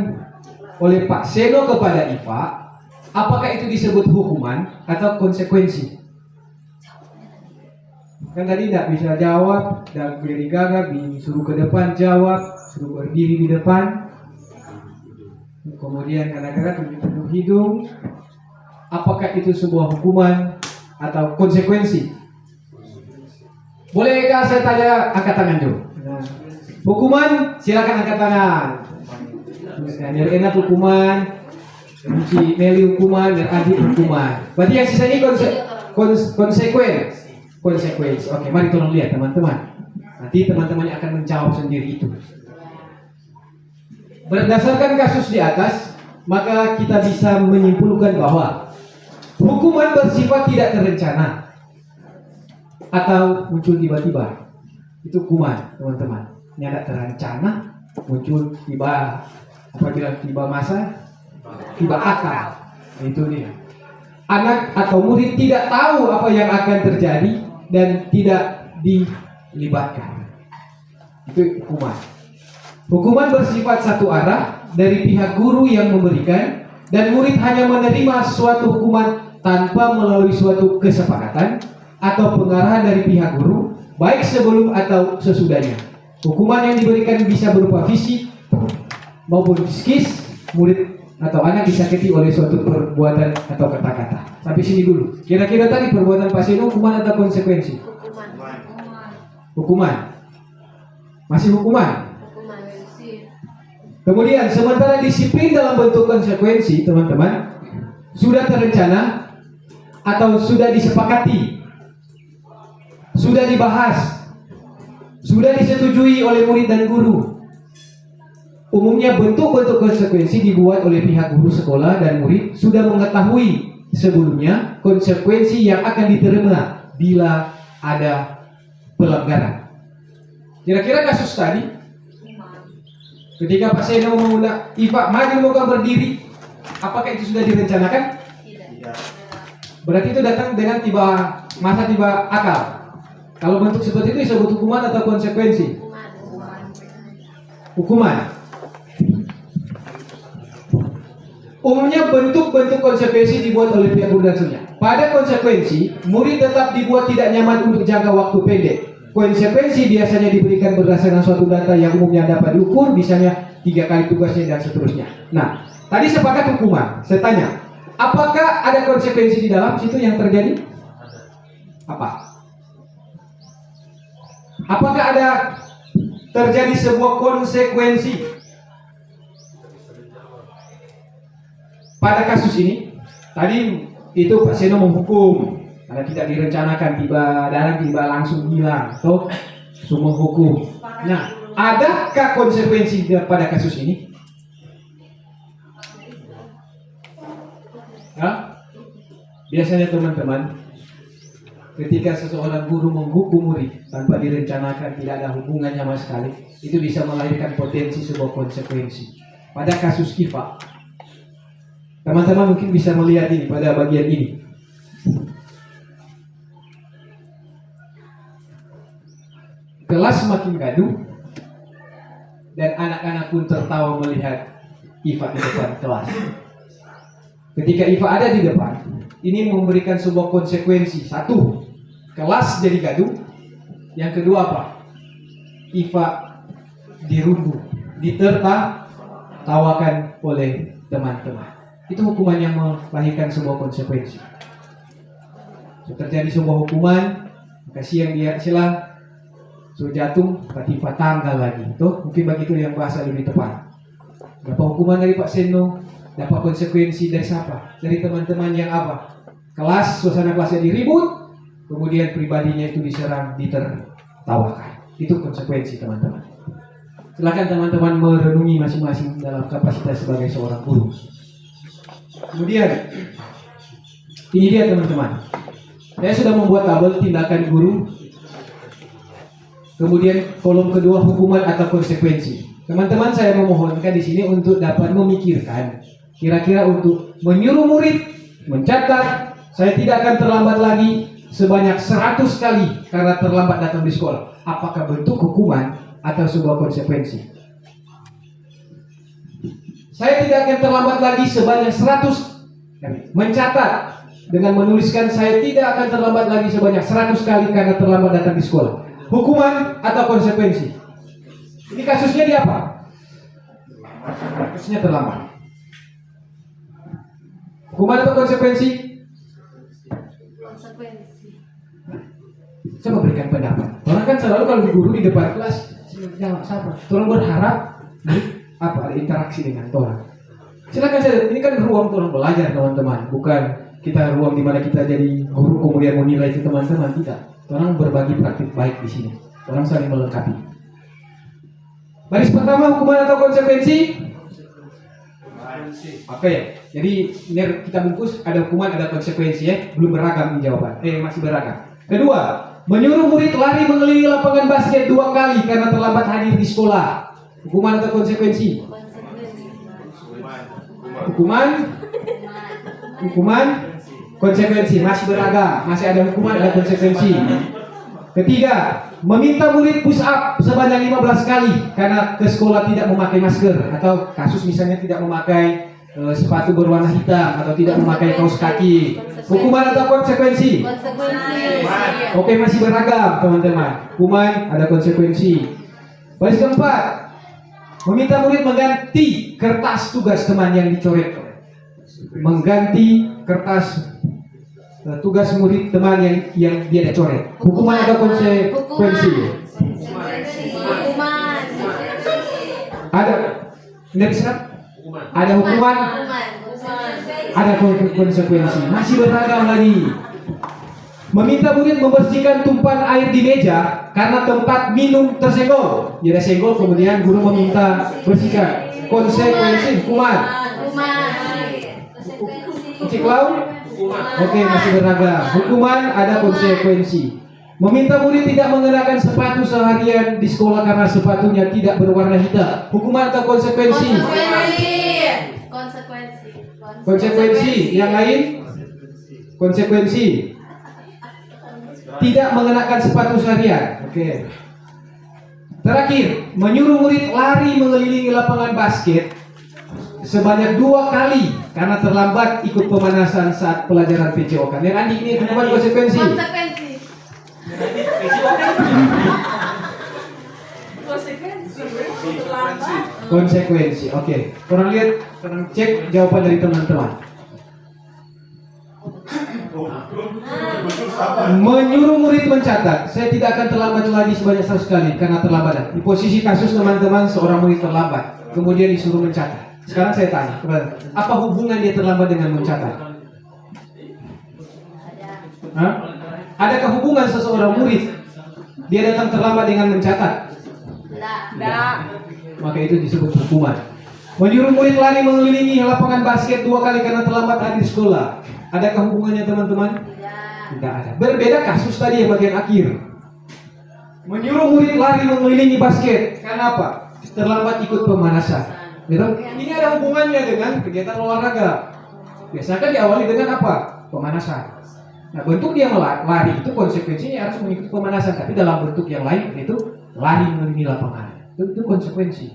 oleh Pak Seno kepada IFA, apakah itu disebut hukuman atau konsekuensi? Kan tadi tidak bisa jawab, dan berdiri gagap, disuruh ke depan jawab, suruh berdiri di depan, kemudian kadang-kadang tunjuk hidung. Apakah itu sebuah hukuman atau konsekuensi? Bolehkah saya tanya, angkat tangan dulu. Hukuman, silakan angkat tangan. Enak hukuman, Muci Meli hukuman, dan Adi hukuman. Berarti yang sisa ini konsekuensi. Oke, mari tolong lihat teman-teman. Nanti teman-teman akan menjawab sendiri itu. Berdasarkan kasus di atas, maka kita bisa menyimpulkan bahwa hukuman bersifat tidak terencana atau muncul tiba-tiba. Itu hukuman, teman-teman. Ini ada terencana, muncul tiba, apabila tiba masa, tiba akal. Itu dia. Anak atau murid tidak tahu apa yang akan terjadi dan tidak dilibatkan. Itu hukuman. Hukuman bersifat satu arah dari pihak guru yang memberikan, dan murid hanya menerima suatu hukuman tanpa melalui suatu kesepakatan atau pengarahan dari pihak guru, baik sebelum atau sesudahnya. Hukuman yang diberikan bisa berupa fisik maupun psikis. Murid atau anak disakiti oleh suatu perbuatan atau kata-kata. Sampai sini dulu. Kira-kira tadi perbuatan Pak Seno hukuman atau konsekuensi? Hukuman. Masih hukuman. Kemudian sementara disiplin dalam bentuk konsekuensi, teman-teman, sudah terencana atau sudah disepakati, sudah dibahas, sudah disetujui oleh murid dan guru. Umumnya bentuk-bentuk konsekuensi dibuat oleh pihak guru sekolah, dan murid sudah mengetahui sebelumnya konsekuensi yang akan diterima bila ada pelanggaran. Kira-kira kasus tadi, ketika Pak Seno mengundang IFA, mari muka berdiri, apakah itu sudah direncanakan? Tidak. Berarti itu datang dengan masa tiba akal. Kalau bentuk seperti itu disebut hukuman atau konsekuensi? Hukuman. Umumnya bentuk-bentuk konsekuensi dibuat oleh pihak guru dan seterusnya. Pada konsekuensi, murid tetap dibuat tidak nyaman untuk jangka waktu pendek. Konsekuensi biasanya diberikan berdasarkan suatu data yang umumnya dapat diukur, misalnya 3 kali tugasnya dan seterusnya. Nah, tadi sepakat hukuman. Saya tanya, apakah ada konsekuensi di dalam situ yang terjadi? Apa? Apakah ada terjadi sebuah konsekuensi pada kasus ini? Tadi itu Pak Seno menghukum karena tidak direncanakan, tiba langsung hilang, atau semua hukum. Nah, adakah konsekuensi pada kasus ini? Ya? Biasanya teman-teman, ketika seseorang guru menghukum murid tanpa direncanakan, tidak ada hubungannya sama sekali, itu bisa melahirkan potensi sebuah konsekuensi. Pada kasus IFA, teman-teman mungkin bisa melihat ini pada bagian ini. Kelas makin gaduh, dan anak-anak pun tertawa melihat IFA di depan kelas. Ketika IFA ada di depan, ini memberikan sebuah konsekuensi. Satu, kelas jadi gaduh. Yang kedua apa? IFA dirundung, ditertawakan oleh teman-teman. Itu hukuman yang melahirkan sebuah konsekuensi. Terjadi sebuah hukuman, maka siang dia silang So jatuh tiba tanggal lagi. Tuh mungkin begitu yang bahasa lebih tepat. Dapat hukuman dari Pak Seno, dapat konsekuensi dari siapa? Dari teman-teman yang apa? Kelas, suasana kelasnya diribut, kemudian pribadinya itu diserang, ditertawakan. Itu konsekuensi teman-teman. Silakan teman-teman merenungi masing-masing dalam kapasitas sebagai seorang guru. Kemudian, ini dia teman-teman. Saya sudah membuat tabel tindakan guru. Kemudian kolom kedua hukuman atau konsekuensi. Teman-teman saya memohonkan di sini untuk dapat memikirkan kira-kira untuk menyuruh murid mencatat saya tidak akan terlambat lagi sebanyak 100 kali karena terlambat datang di sekolah. Apakah bentuk hukuman atau sebuah konsekuensi? Saya tidak akan terlambat lagi sebanyak 100 mencatat dengan menuliskan saya tidak akan terlambat lagi sebanyak 100 kali karena terlambat datang di sekolah. Hukuman atau konsekuensi? Ini kasusnya di apa? Kasusnya terlambat. Hukuman atau konsekuensi? Konsekuensi. Saya memberikan pendapat. Orang kan selalu kalau guru di depan kelas jangan sabar. Tolong berharap apa ada interaksi dengan orang. Silakan saja. Ini kan ruang orang belajar teman-teman. Bukan kita ruang di mana kita jadi guru kemudian menilai itu teman-teman. Tidak. Orang berbagi praktik baik di sini. Orang saling melengkapi. Baris pertama hukuman atau konsekuensi? Oke, jadi ini kita bungkus ada hukuman ada konsekuensi ya, belum beragam jawaban. Masih beragam. Kedua, menyuruh murid lari mengelilingi lapangan basket 2 kali karena terlambat hadir di sekolah. Hukuman atau konsekuensi? Hukuman, konsekuensi masih beragam, masih ada hukuman ada konsekuensi. Ketiga, meminta murid push up sebanyak 15 kali karena ke sekolah tidak memakai masker atau kasus misalnya tidak memakai sepatu berwarna hitam atau tidak memakai kaos kaki. Hukuman atau konsekuensi? Konsekuensi. Oke, masih beragam teman-teman. Hukuman ada konsekuensi. Baris keempat, meminta murid mengganti kertas tugas teman yang dicoret. Mengganti kertas tugas murid teman yang dia coret. Hukuman atau konsekuensi? Hukuman. Ada ada hukuman, ada konsekuensi. Masih beragam lagi. Meminta murid membersihkan tumpahan air di meja karena tempat minum tersenggol. Dia senggol kemudian guru meminta bersihkan. Konsekuensi hukuman. Ciklau? Oke, masih beragam. Hukuman ada konsekuensi. Meminta murid tidak mengenakan sepatu seharian di sekolah karena sepatunya tidak berwarna hitam. Hukuman atau konsekuensi? Konsekuensi. Yang lain? Konsekuensi. Tidak mengenakan sepatu seharian. Oke. Terakhir, menyuruh murid lari mengelilingi lapangan basket sebanyak 2 kali karena terlambat ikut pemanasan saat pelajaran PCOK. Yang Andi ini hukuman konsekuensi. Konsekuensi. Oke. Kurang lihat, kurang cek jawaban dari teman-teman. Menyuruh murid mencatat, saya tidak akan terlambat lagi sebanyak 100 kali karena terlambat. Di posisi kasus teman-teman seorang murid terlambat, kemudian disuruh mencatat. Sekarang saya tanya, apa hubungan dia terlambat dengan mencatat? Adakah hubungan seseorang murid dia datang terlambat dengan mencatat? Tidak. Maka itu disebut hukuman. Menyuruh murid lari mengelilingi lapangan basket 2 kali karena terlambat hadir sekolah. Adakah hubungannya teman-teman? Tidak ada. Berbeda kasus tadi yang bagian akhir. Menyuruh murid lari mengelilingi basket karena apa? Terlambat ikut pemanasan. Ini ada hubungannya dengan kegiatan olahraga. Biasanya kan diawali dengan apa? Pemanasan. Nah, bentuk dia lari itu konsekuensinya harus mengikuti pemanasan, tapi dalam bentuk yang lain itu lari mengelilingi lapangan. Itu konsekuensi.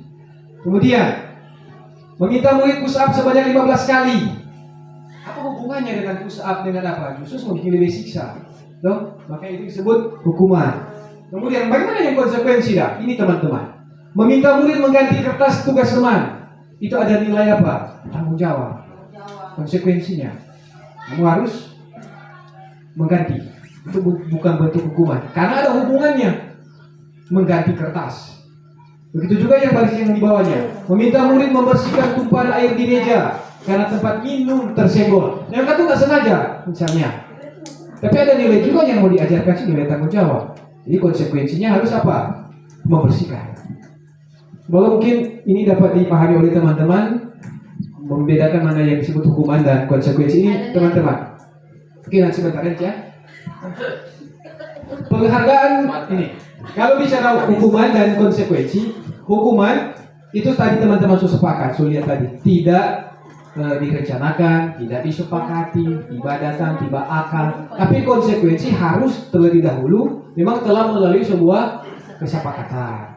Kemudian meminta murid push up sebanyak 15 kali. Apa hubungannya dengan push up dengan apa? Justru membuat lebih siksa. Maka itu disebut hukuman. Kemudian bagaimana yang konsekuensi dah? Ini teman-teman. Meminta murid mengganti kertas tugas teman. Itu ada nilai apa? Tanggung jawab. Konsekuensinya kamu harus mengganti. Itu bukan bentuk hukuman karena ada hubungannya. mengganti kertas. Begitu juga yang baris yang di bawahnya, meminta murid membersihkan tumpahan air di meja karena tempat minum tersenggol. Yang itu nggak sengaja, misalnya. Tapi ada nilai juga yang mau diajarkan sih, nilai tanggung jawab. Jadi konsekuensinya harus apa? Membersihkan. Bahwa mungkin ini dapat dipahami oleh teman-teman, membedakan mana yang disebut hukuman dan konsekuensi ini, teman-teman. Oke, nanti sebentar ya. Penghargaan ini. Kalau bicara hukuman dan konsekuensi, hukuman itu tadi teman-teman sudah sepakat, sudah lihat tadi, tidak direncanakan, tidak disepakati, tiba datang, tiba akal. Tapi konsekuensi harus terlebih dahulu memang telah melalui sebuah kesepakatan,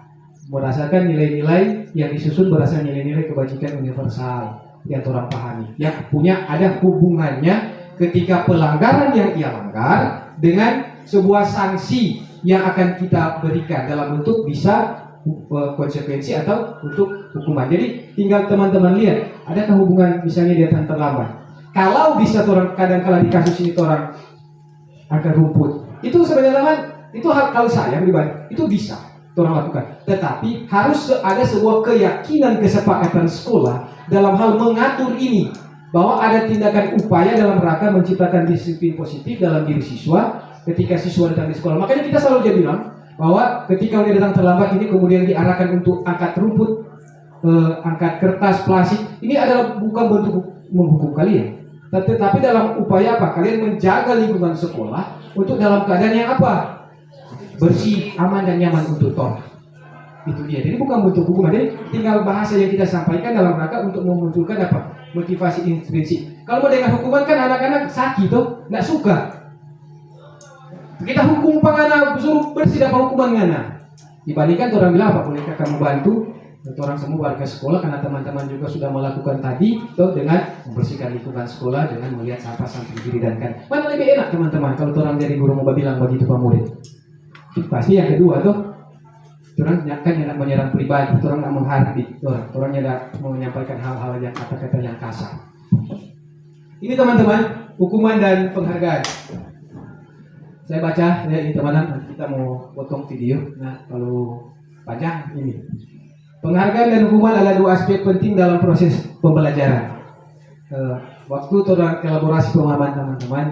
berdasarkan nilai-nilai yang disusun berdasarkan nilai-nilai kebajikan universal yang orang pahami, yang punya ada hubungannya ketika pelanggaran yang ia langgar dengan sebuah sanksi yang akan kita berikan dalam bentuk bisa konsekuensi atau untuk hukuman. Jadi tinggal teman-teman lihat, adakah hubungan misalnya dia datang terlambat. Kalau bisa orang kadang-kala di kasus ini orang akan rumput, itu sebenarnya itu hal kalau saya pribadi itu bisa orang lakukan. Tetapi harus ada sebuah keyakinan kesepakatan sekolah dalam hal mengatur ini, bahwa ada tindakan upaya dalam rangka menciptakan disiplin positif dalam diri siswa ketika siswa datang di sekolah. Makanya kita selalu jadi bilang bahwa ketika dia datang terlambat ini kemudian diarahkan untuk angkat rumput, angkat kertas, plastik, ini adalah bukan bentuk menghukum kalian, tetapi dalam upaya apa? Kalian menjaga lingkungan sekolah untuk dalam keadaan yang apa? Bersih, aman dan nyaman untuk toh. Itu dia. Jadi bukan bentuk hukuman. Jadi tinggal bahasa yang kita sampaikan dalam rangka untuk memunculkan apa? Motivasi intrinsik. Kalau mau dengan hukuman kan anak-anak sakit tuh, nggak suka. Kita hukum pangana suruh bersih dapat hukuman ngana. Dibandingkan orang bilang apa? Bolehkah kamu bantu orang semua warga sekolah karena teman-teman juga sudah melakukan tadi tuh dengan membersihkan lingkungan sekolah dengan melihat sampah sampai dihidangkan. Mana lebih enak teman-teman kalau orang jadi guru mau bilang begitu Pak Murid? Pasti yang kedua tuh orang kan tidak menyerang pribadi, orang tidak menghardik, orang tidak menyampaikan hal-hal yang kata-kata yang kasar. Ini teman-teman hukuman dan penghargaan. Saya baca ya ini teman-teman, nanti kita mau potong video. Nah kalau panjang ini penghargaan dan hukuman adalah dua aspek penting dalam proses pembelajaran. Waktu orang elaborasi pemahaman teman-teman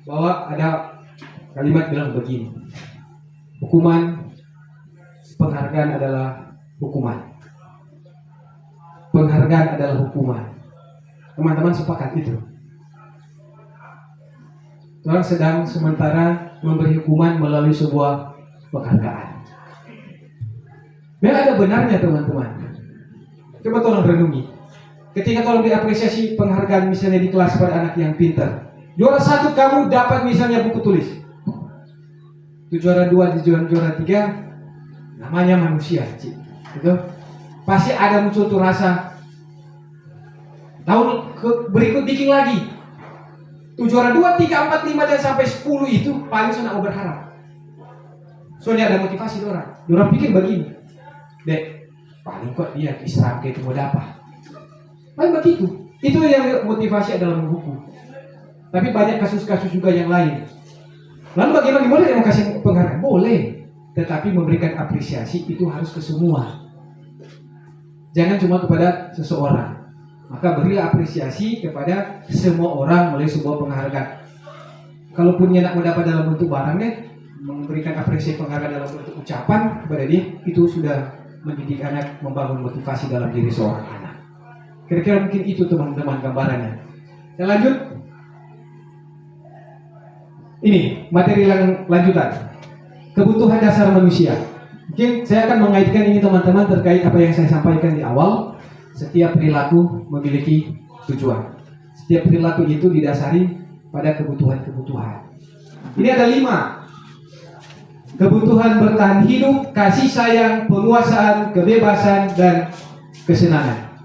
bahwa ada kalimat bilang begini, hukuman, penghargaan adalah hukuman. Penghargaan adalah hukuman. Teman-teman sepakat itu? Orang sedang sementara memberi hukuman melalui sebuah penghargaan. Memang ada benarnya teman-teman. Coba tolong renungi. Ketika tolong diapresiasi penghargaan misalnya di kelas pada anak yang pintar. Juara 1 kamu dapat misalnya buku tulis. Itu juara 2, juara 3, namanya manusia, cik. Gitu. Pasti ada muncul tuh rasa. Tahun berikut bikin lagi. Tuh juara 2, 3, 4, 5 dan sampai 10 itu paling saya mau berharap. Soalnya ada motivasi orang. Orang pikir begini, dek, paling kok dia Islam kayak itu mau dapat. Paling begitu. Itu yang motivasi adalah menghukum. Tapi banyak kasus-kasus juga yang lain. Lalu bagaimana boleh yang kasih penghargaan? Boleh. Tetapi memberikan apresiasi itu harus ke semua. Jangan cuma kepada seseorang. Maka berilah apresiasi kepada semua orang melalui sebuah penghargaan. Kalaupun dia nak mendapat dalam bentuk barang memberikan apresiasi penghargaan dalam bentuk ucapan kepada dia, itu sudah mendidik anak, membangun motivasi dalam diri seorang anak. Kira-kira mungkin itu teman-teman gambarannya. Saya lanjut. Ini materi lanjutan. Kebutuhan dasar manusia. Mungkin saya akan mengaitkan ini teman-teman terkait apa yang saya sampaikan di awal. Setiap perilaku memiliki tujuan. Setiap perilaku itu didasari pada kebutuhan-kebutuhan. Ini ada 5. Kebutuhan bertahan hidup, kasih sayang, penguasaan, kebebasan, dan kesenangan.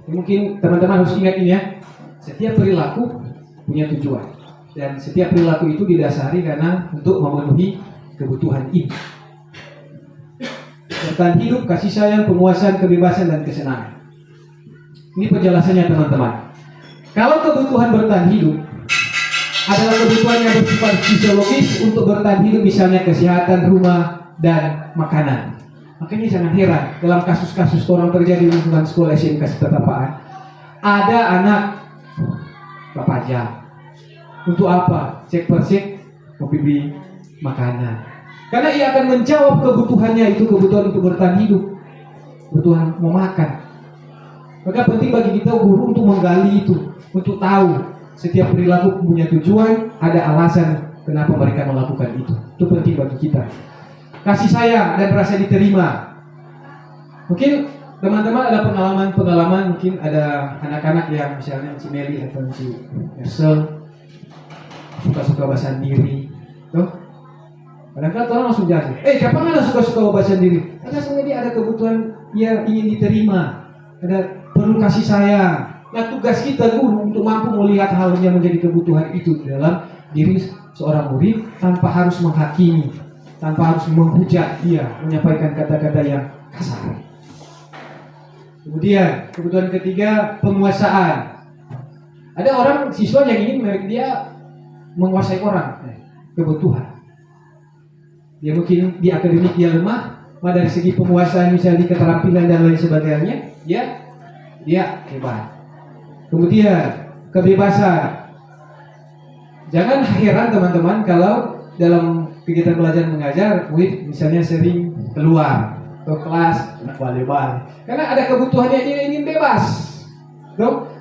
Mungkin teman-teman harus ingat ini ya. Setiap perilaku punya tujuan. Dan setiap perilaku itu didasari karena untuk memenuhi kebutuhan ini. Bertahan hidup, kasih sayang, penguasaan, kebebasan, dan kesenangan. Ini penjelasannya teman-teman. Kalau kebutuhan bertahan hidup, adalah kebutuhan yang bersifat fisiologis untuk bertahan hidup, misalnya kesehatan, rumah, dan makanan. Makanya jangan heran dalam kasus-kasus orang terjadi di lingkungan sekolah SMK Setetapaan, ada anak bapak jam. Untuk apa? Cek per cek mau beli makanan. Karena ia akan menjawab kebutuhannya, itu kebutuhan untuk bertahan hidup, kebutuhan mau makan. Maka penting bagi kita guru untuk menggali itu, untuk tahu setiap perilaku punya tujuan, ada alasan kenapa mereka melakukan itu. Itu penting bagi kita. Kasih sayang dan rasa diterima. Mungkin teman-teman ada pengalaman, mungkin ada anak-anak yang misalnya si Meli atau si Ersel suka-suka bahasa diri, tuh. Kadang-kadang orang langsung jatuh. Kapan ada suka-suka bahasa diri? Karena sebenarnya dia ada kebutuhan, dia ingin diterima, ada perlu kasih sayang. Nah, tugas kita guru untuk mampu melihat hal yang menjadi kebutuhan itu dalam diri seorang murid tanpa harus menghakimi, tanpa harus menghujat dia, menyampaikan kata-kata yang kasar. Kemudian kebutuhan ketiga, penguasaan. Ada orang siswa yang ingin dia menguasai orang, kebutuhan. Dia mungkin di akademik dia lemah, dari segi penguasaan misalnya di keterampilan dan lain sebagainya, dia hebat. Kemudian kebebasan. Jangan heran teman-teman kalau dalam kegiatan belajar mengajar murid misalnya sering keluar ke kelas volleyball. Karena ada kebutuhannya, dia ingin bebas.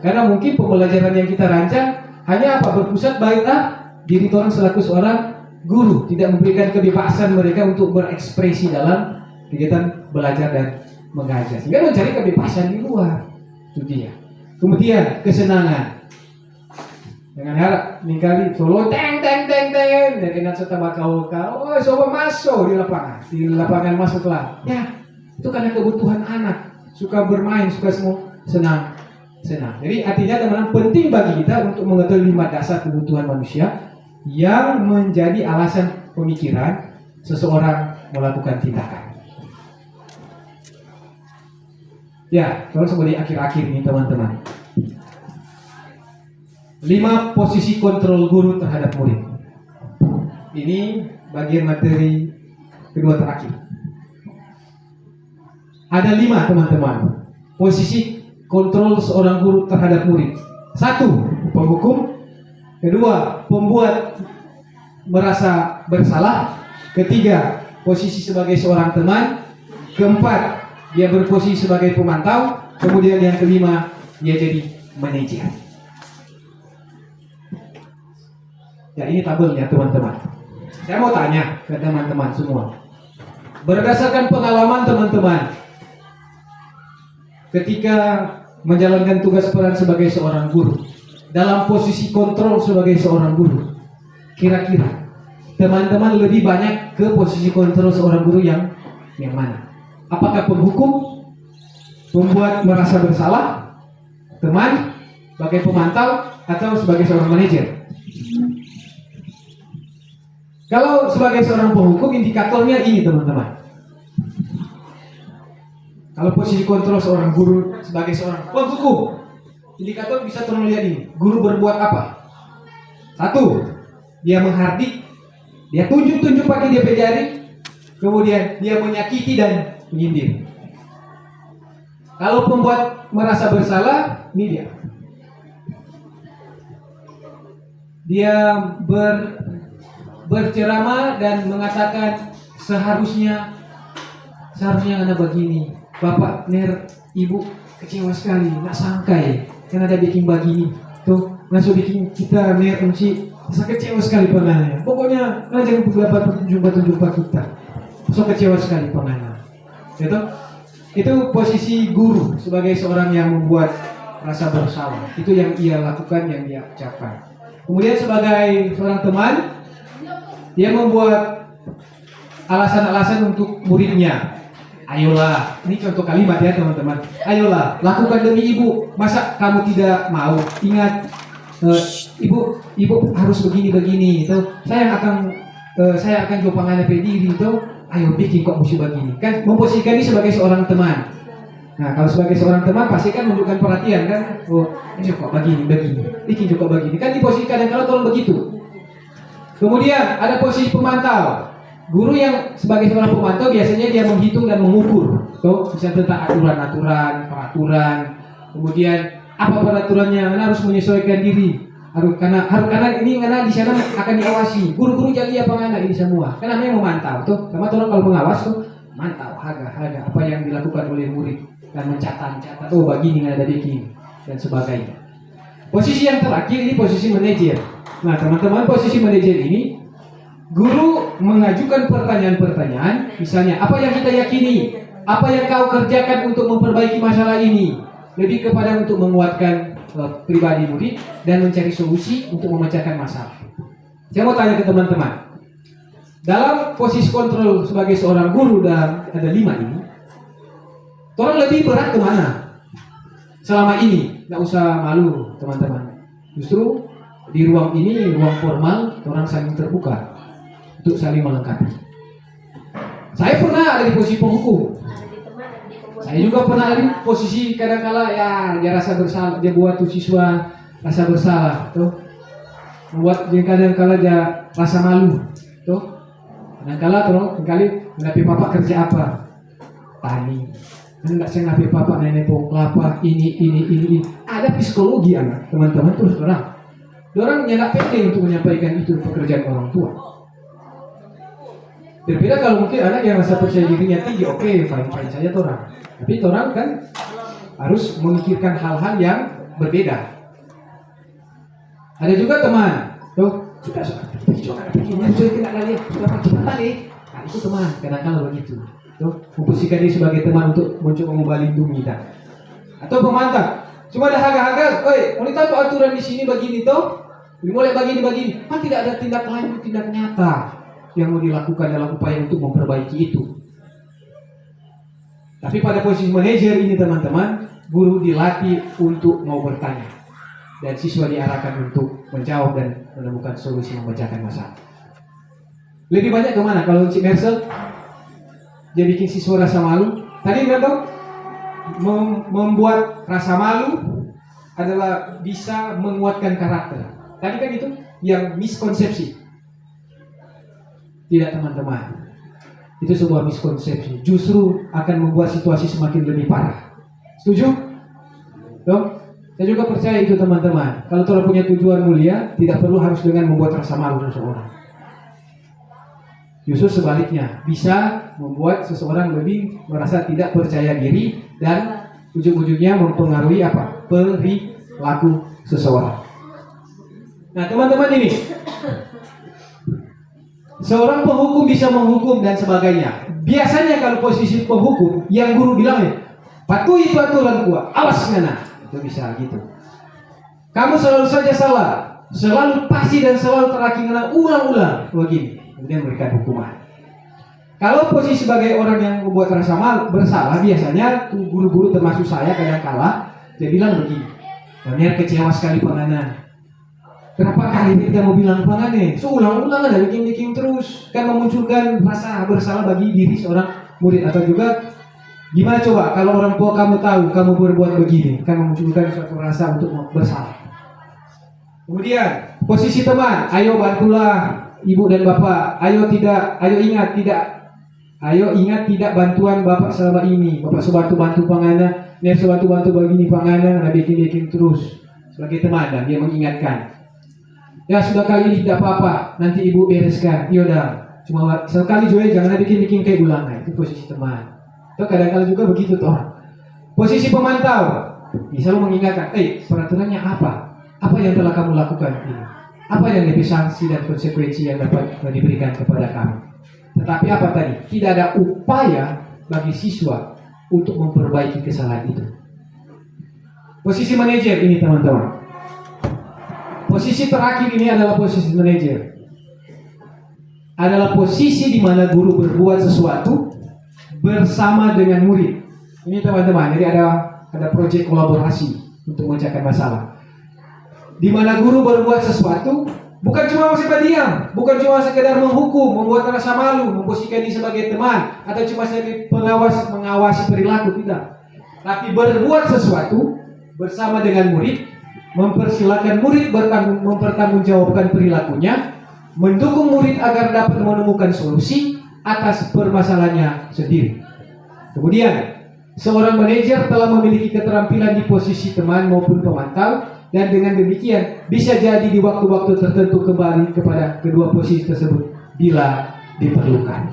Karena mungkin pembelajaran yang kita rancang hanya berpusat pada diri orang selaku seorang guru, tidak memberikan kebebasan mereka untuk berekspresi dalam kegiatan belajar dan mengajar, sehingga mencari kebebasan di luar. Itu dia. Kemudian kesenangan. Dengan harap ningkali solo teng dari enak setama kau coba masuk di lapangan masuklah. Ya, itu karena kebutuhan anak, suka bermain, suka semua senang. Jadi artinya teman-teman penting bagi kita untuk mengetahui 5 dasar kebutuhan manusia yang menjadi alasan pemikiran seseorang melakukan tindakan. Ya, kalau seperti akhir-akhir ini teman-teman. 5 posisi kontrol guru terhadap murid. Ini bagian materi kedua terakhir. Ada 5 teman-teman. Posisi kontrol seorang guru terhadap murid. 1, penghukum. 2, pembuat merasa bersalah. 3, posisi sebagai seorang teman. 4, dia berposisi sebagai pemantau. Kemudian yang 5, dia jadi manajer. Ya, ini tabelnya teman-teman. Saya mau tanya ke teman-teman semua. Berdasarkan pengalaman teman-teman, ketika menjalankan tugas peran sebagai seorang guru, dalam posisi kontrol sebagai seorang guru, kira-kira teman-teman lebih banyak ke posisi kontrol seorang guru yang mana? Apakah penghukum, membuat merasa bersalah, teman, sebagai pemantau, atau sebagai seorang manajer? Kalau sebagai seorang penghukum, indikatornya ini teman-teman. Kalau posisi kontrol seorang guru sebagai seorang penghukum, indikator bisa tolong lihat ini. Guru berbuat apa? 1, dia menghardik, dia tunjuk-tunjuk pakai dia jari, kemudian dia menyakiti dan menyindir. Kalau pembuat merasa bersalah, ini dia berceramah dan mengatakan seharusnya anak begini, bapak ner ibu kecewa sekali, nggak sangka ya kan ada bikin begini tuh, langsung bikin kita ner kunci sangat kecewa sekali pengennya. Pokoknya jangan dapat jumpa kita, so kecewa sekali pengennya. Itu posisi guru sebagai seorang yang membuat rasa bersalah, itu yang ia lakukan, yang dia ucapkan. Kemudian sebagai seorang teman, dia membuat alasan-alasan untuk muridnya. Ayolah, ini contoh kalimat ya teman-teman. Ayolah, lakukan demi ibu. Masa kamu tidak mau? Ingat, ibu harus begini. Itu saya akan jopangan diri itu. Ayo bikin kok mesti begini. Kan memposisikan ini sebagai seorang teman. Nah, kalau sebagai seorang teman pasti kan menunjukkan perhatian kan. Oh, ini kok begini, ini kok begini. Kan di posisi kadang-kadang tolong begitu. Kemudian ada posisi pemantau. Guru yang sebagai seorang pemantau biasanya dia menghitung dan mengukur. Tuh, misalnya tentang aturan-aturan, peraturan. Kemudian apa peraturannya? Karena harus menyesuaikan diri. Karena ini di sana akan diawasi. Guru-guru jadi apa nggak ini semua? Kan namanya memantau. Tuh, sama orang kalau mengawas tuh mantau, harga apa yang dilakukan oleh murid dan mencatat, oh begini ada bikin dan sebagainya. Posisi yang terakhir ini posisi manajer. Nah, teman-teman, posisi manajer ini guru mengajukan pertanyaan-pertanyaan, misalnya apa yang kita yakini, apa yang kau kerjakan untuk memperbaiki masalah ini, lebih kepada untuk menguatkan pribadi murid dan mencari solusi untuk memecahkan masalah. Saya mau tanya ke teman-teman, dalam posisi kontrol sebagai seorang guru dan ada 5 ini, orang lebih berat kemana? Selama ini, nggak usah malu teman-teman. Justru di ruang ini, ruang formal, orang saling terbuka untuk saling melengkapi. Saya pernah ada di posisi penghukum. Saya juga pernah ada di posisi kadang-kala ya dia rasa bersalah, dia buat tuh siswa rasa bersalah, tuh membuat dia kadang-kala dia rasa malu, tuh. Kadang-kala ngapain papa kerja apa? Tani. Enggak saya ngapain papa nenek pohon kelapa ini. Ada psikologi anak teman-teman terus terang. Orang nggak penting untuk menyampaikan itu pekerjaan orang tua. Berbeda kalau mungkin anak yang rasa percaya dirinya tinggi, oke, fine saja orang. Tapi orang kan harus memikirkan hal-hal yang berbeda. Ada juga teman, tuh sudah nah, itu teman, kadang-kadang begitu. Tuh, memposisikan diri sebagai teman untuk mencoba melindungi kita. Atau pemantau, cuma ada harga-harga, mau tahu aturan di sini begini toh, mulai begini, kan tidak ada tindak lanjut, tindak nyata yang mau dilakukan dalam upaya untuk memperbaiki itu. Tapi pada posisi manajer ini teman-teman, guru dilatih untuk mau bertanya dan siswa diarahkan untuk menjawab dan menemukan solusi memecahkan masalah. Lebih banyak kemana? Kalau Cik Mersel dia bikin siswa rasa malu. Tadi nggak tahu membuat rasa malu adalah bisa menguatkan karakter. Tadi kan itu yang miskonsepsi. Tidak teman-teman, itu sebuah miskonsepsi. Justru akan membuat situasi semakin lebih parah. Setuju? Dong? Saya juga percaya itu teman-teman. Kalau telah punya tujuan mulia, tidak perlu harus dengan membuat rasa malu seseorang. Justru sebaliknya, bisa membuat seseorang lebih merasa tidak percaya diri dan ujung-ujungnya mempengaruhi apa? Perilaku seseorang. Nah teman-teman ini, seorang penghukum bisa menghukum dan sebagainya. Biasanya kalau posisi penghukum, yang guru bilang patuhi aturan gua, awas ngana. Itu bisa gitu. Kamu selalu saja salah, selalu pasti dan selalu terakhir ngana ulang-ulang begini. Kemudian memberikan hukuman. Kalau posisi sebagai orang yang membuat rasa bersalah, biasanya guru-guru termasuk saya kadang-kala dia bilang begini, Daniel kecewa sekali penganan. Kenapa kali ini kita mau bilang penganan? Seulang-ulang ada bikin terus, kan memunculkan rasa bersalah bagi diri seorang murid. Atau juga gimana coba kalau orang tua kamu tahu kamu berbuat begini, kan memunculkan suatu rasa untuk bersalah. Kemudian posisi teman, ayo bantulah ibu dan bapak, ayo ingat tidak bantuan bapak selama ini. Bapak sebantu-bantu pangana, nih sebantu-bantu begini pangana, nah bikin terus sebagai teman dan dia mengingatkan. Ya sudah kali ini tidak apa-apa, nanti ibu bereskan. Yaudah, cuma sekali juga jangan bikin kayak ulang. Nah, itu posisi teman. Atau kadang-kadang juga begitu toh. Posisi pemantau, misalnya mengingatkan, peraturannya apa? Apa yang telah kamu lakukan ini? Apa yang lebih sanksi dan konsekuensi yang dapat diberikan kepada kami? Tetapi apa tadi? Tidak ada upaya bagi siswa untuk memperbaiki kesalahan itu. Posisi manajer ini teman-teman. Posisi terakhir ini adalah posisi manajer. Adalah posisi di mana guru berbuat sesuatu bersama dengan murid. Ini teman-teman, jadi ada proyek kolaborasi untuk memecahkan masalah. Di mana guru berbuat sesuatu bukan cuma sekedar diam, bukan cuma sekedar menghukum, membuat rasa malu, memposisikan diri sebagai teman, atau cuma sebagai mengawasi perilaku, tidak. tapi berbuat sesuatu bersama dengan murid, mempersilahkan murid mempertanggungjawabkan perilakunya, mendukung murid agar dapat menemukan solusi atas permasalahannya sendiri. Kemudian, seorang manajer telah memiliki keterampilan di posisi teman maupun pemantau, dan dengan demikian bisa jadi di waktu-waktu tertentu kembali kepada kedua posisi tersebut bila diperlukan.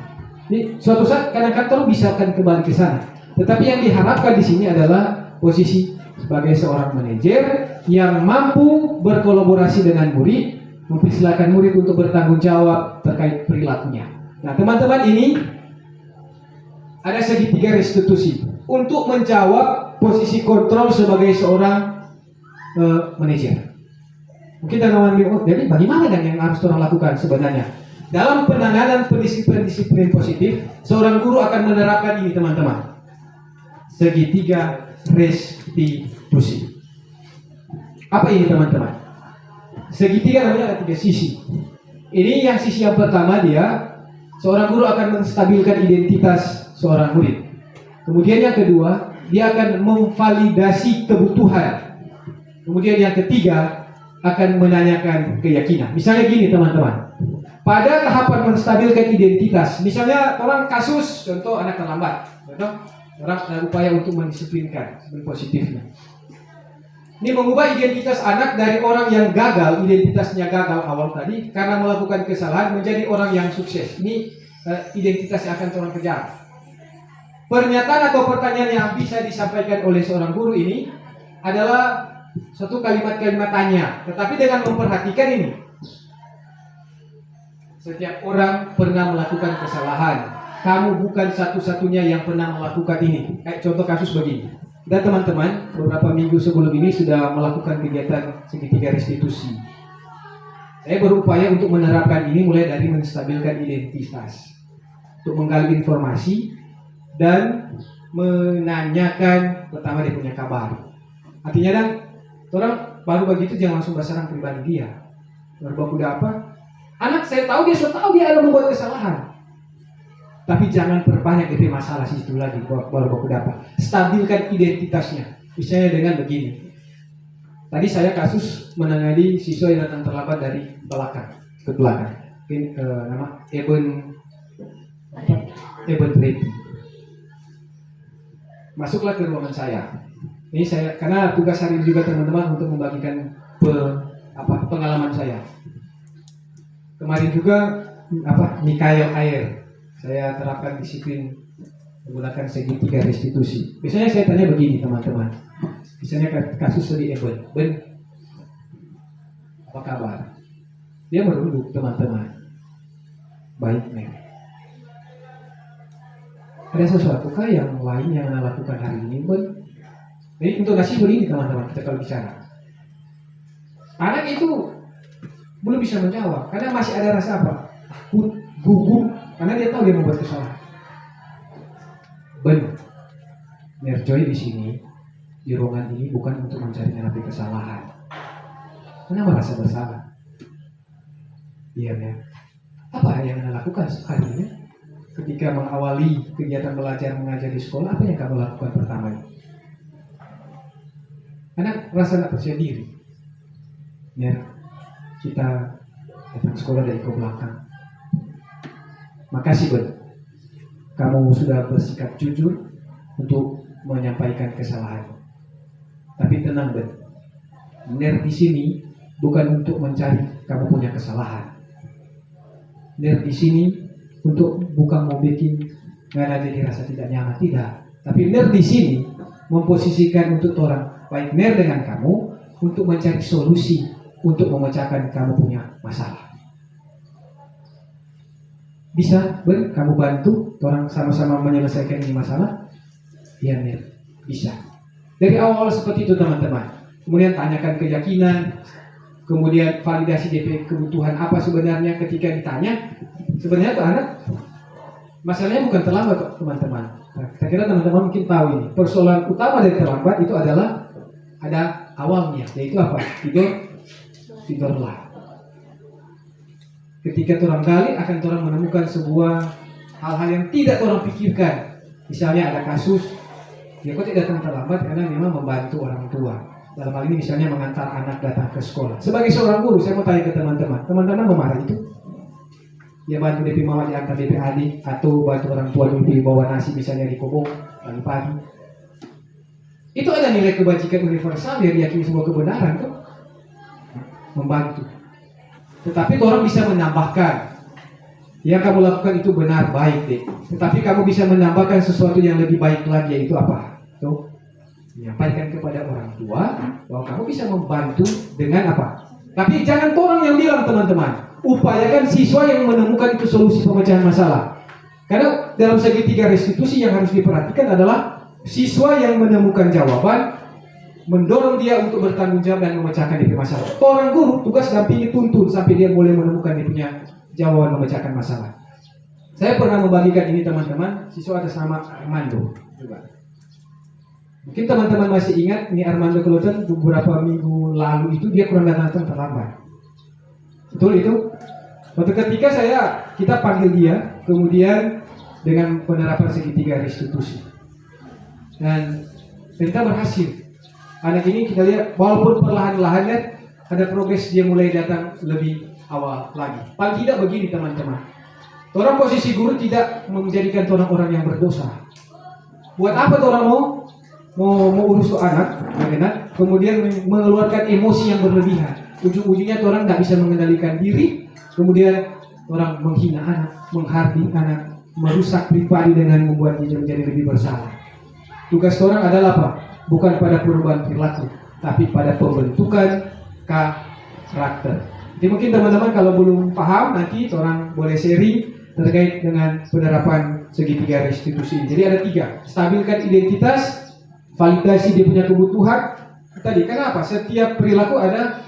Jadi, suatu saat kadang-kadang bisa akan kembali ke sana. Tetapi yang diharapkan di sini adalah posisi sebagai seorang manajer yang mampu berkolaborasi dengan murid, mempersilahkan murid untuk bertanggung jawab terkait perilakunya. Nah, teman-teman, ini ada segitiga restitusi untuk menjawab posisi kontrol sebagai seorang manajer. Mungkin teman-teman bingung, jadi bagaimana dan yang harus orang lakukan sebenarnya? Dalam penanganan disiplin positif, seorang guru akan menerapkan ini, teman-teman. Segitiga restitusi. Apa ini, teman-teman? Segitiga namanya ada 3 sisi. Ini yang sisi yang pertama, dia seorang guru akan menstabilkan identitas seorang murid. Kemudian yang kedua, dia akan memvalidasi kebutuhan. Kemudian yang ketiga, akan menanyakan keyakinan. Misalnya gini, teman-teman. Pada tahapan menstabilkan identitas, misalnya orang kasus, contoh anak terlambat, contoh orang upaya untuk mendisiplinkan positifnya. Ini mengubah identitas anak dari orang yang gagal, identitasnya gagal awal tadi karena melakukan kesalahan, menjadi orang yang sukses. Ini identitas yang akan orang kejar. Pernyataan atau pertanyaan yang bisa disampaikan oleh seorang guru ini adalah satu kalimat-kalimat tanya, tetapi dengan memperhatikan ini. Setiap orang pernah melakukan kesalahan. Kamu bukan satu-satunya yang pernah melakukan ini. Kayak contoh kasus begini. Dan teman-teman, beberapa minggu sebelum ini sudah melakukan kegiatan segitiga restitusi. Saya berupaya untuk menerapkan ini mulai dari menstabilkan identitas, untuk menggali informasi dan menanyakan pertama dia punya kabar. Artinya dan orang baru begitu jangan langsung berserang pribadi dia. Baru udah apa? Anak saya tahu dia sudah tahu dia ada membuat kesalahan. Tapi jangan perbanyak DP masalah situ lagi baru dapat. Stabilkan identitasnya. Misalnya dengan begini. Tadi saya kasus menangani siswa yang datang terlambat dari belakang ke belakang. Nama Eben Trade. Masuklah ke ruangan saya. Ini saya karena tugas hari ini juga teman-teman untuk membagikan pengalaman saya. Kemarin juga Mikael air. Saya terapkan disiplin menggunakan segitiga restitusi. Biasanya saya tanya begini, teman-teman. Misalnya kasus dari Ben, apa kabar? Dia merunduk, teman-teman. Baik, Nek. Ada sesuatu kah yang lain yang Anda lakukan hari ini, Ben? Jadi untuk nasi begini, teman-teman, kita kalau bicara. Anak itu belum bisa menjawab karena masih ada rasa apa? Gugup, karena dia tahu dia membuat kesalahan. Ben, Nerjoy di sini, di ruangan ini bukan untuk mencari napi kesalahan. Kenapa merasa bersalah? Iya, ya. Apa yang Anda lakukan hari ini? Ketika mengawali kegiatan belajar mengajar di sekolah, apa yang kamu lakukan pertama? Anak merasa tidak percaya diri. Ya, kita datang sekolah dari ke belakang. Makasih, Ben. Kamu sudah bersikap jujur untuk menyampaikan kesalahan. Tapi tenang, Ben. Ner di sini bukan untuk mencari kamu punya kesalahan. Ner di sini untuk bukan mau bikin nggak jadi rasa tidak nyaman, tidak. Tapi Ner di sini memposisikan untuk orang baik Ner dengan kamu untuk mencari solusi untuk memecahkan kamu punya masalah. Bisa, Ben, kamu bantu orang sama-sama menyelesaikan ini masalah? Iya, Ner, bisa. Dari awal seperti itu, teman-teman. Kemudian tanyakan keyakinan, kemudian validasi DP kebutuhan apa sebenarnya ketika ditanya. Sebenarnya tuh anak masalahnya bukan terlambat kok, teman-teman. Nah, saya kira teman-teman mungkin tahu ini. Persoalan utama dari terlambat itu adalah ada awalnya, yaitu apa? Tidurlah. Ketika orang gali akan orang menemukan sebuah hal-hal yang tidak orang pikirkan. Misalnya ada kasus Ya kok tidak datang terlambat karena memang membantu orang tua. Dalam hal ini misalnya mengantar anak datang ke sekolah. Sebagai seorang guru, saya mau tanya ke teman-teman. Teman-teman memarah itu? Ya bantu DP mama diantar DP adik, atau bantu orang tua DP bawa nasi misalnya di kobong pagi-pagi. Itu ada nilai kebajikan universal yang diyakini sebuah kebenaran tuh. Membantu. Tetapi orang bisa menambahkan. Yang kamu lakukan itu benar, baik deh. Tetapi kamu bisa menambahkan sesuatu yang lebih baik lagi, yaitu apa? Tuh, menyampaikan kepada orang tua bahwa kamu bisa membantu dengan apa? Tapi jangan orang yang bilang, teman-teman. Upayakan siswa yang menemukan itu solusi pemecahan masalah. Karena dalam segitiga restitusi yang harus diperhatikan adalah siswa yang menemukan jawaban, mendorong dia untuk bertanggung jawab dan memecahkan DP masalah. Orang guru tugas dampingi, tuntun sampai dia boleh menemukan dia punya jawaban memecahkan masalah. Saya pernah membagikan ini teman-teman, siswa atas nama Armando. Coba. Mungkin teman-teman masih ingat, ini Armando Keloten beberapa minggu lalu itu dia kurang datang terlambat. Betul itu? Suatu ketika kita panggil dia, kemudian dengan penerapan segitiga restitusi. Dan kita berhasil. Anak ini kita lihat, walaupun perlahan-lahan ada progres, dia mulai datang lebih awal lagi. Paling tidak begini teman-teman. Orang posisi guru tidak menjadikan orang yang berdosa. Buat apa orang mau urus anak, kemudian mengeluarkan emosi yang berlebihan. Ujung-ujungnya orang tidak bisa mengendalikan diri, kemudian orang menghina anak, menghardik anak, merusak pribadi dengan membuat dia menjadi lebih bersalah. Tugas orang adalah apa? Bukan pada perubahan perilaku, tapi pada pembentukan karakter. Jadi mungkin teman-teman kalau belum paham, nanti orang boleh sharing terkait dengan penerapan segitiga restitusi. Jadi ada 3, stabilkan identitas, validasi dia punya kebutuhan. Tadi kenapa? Setiap perilaku ada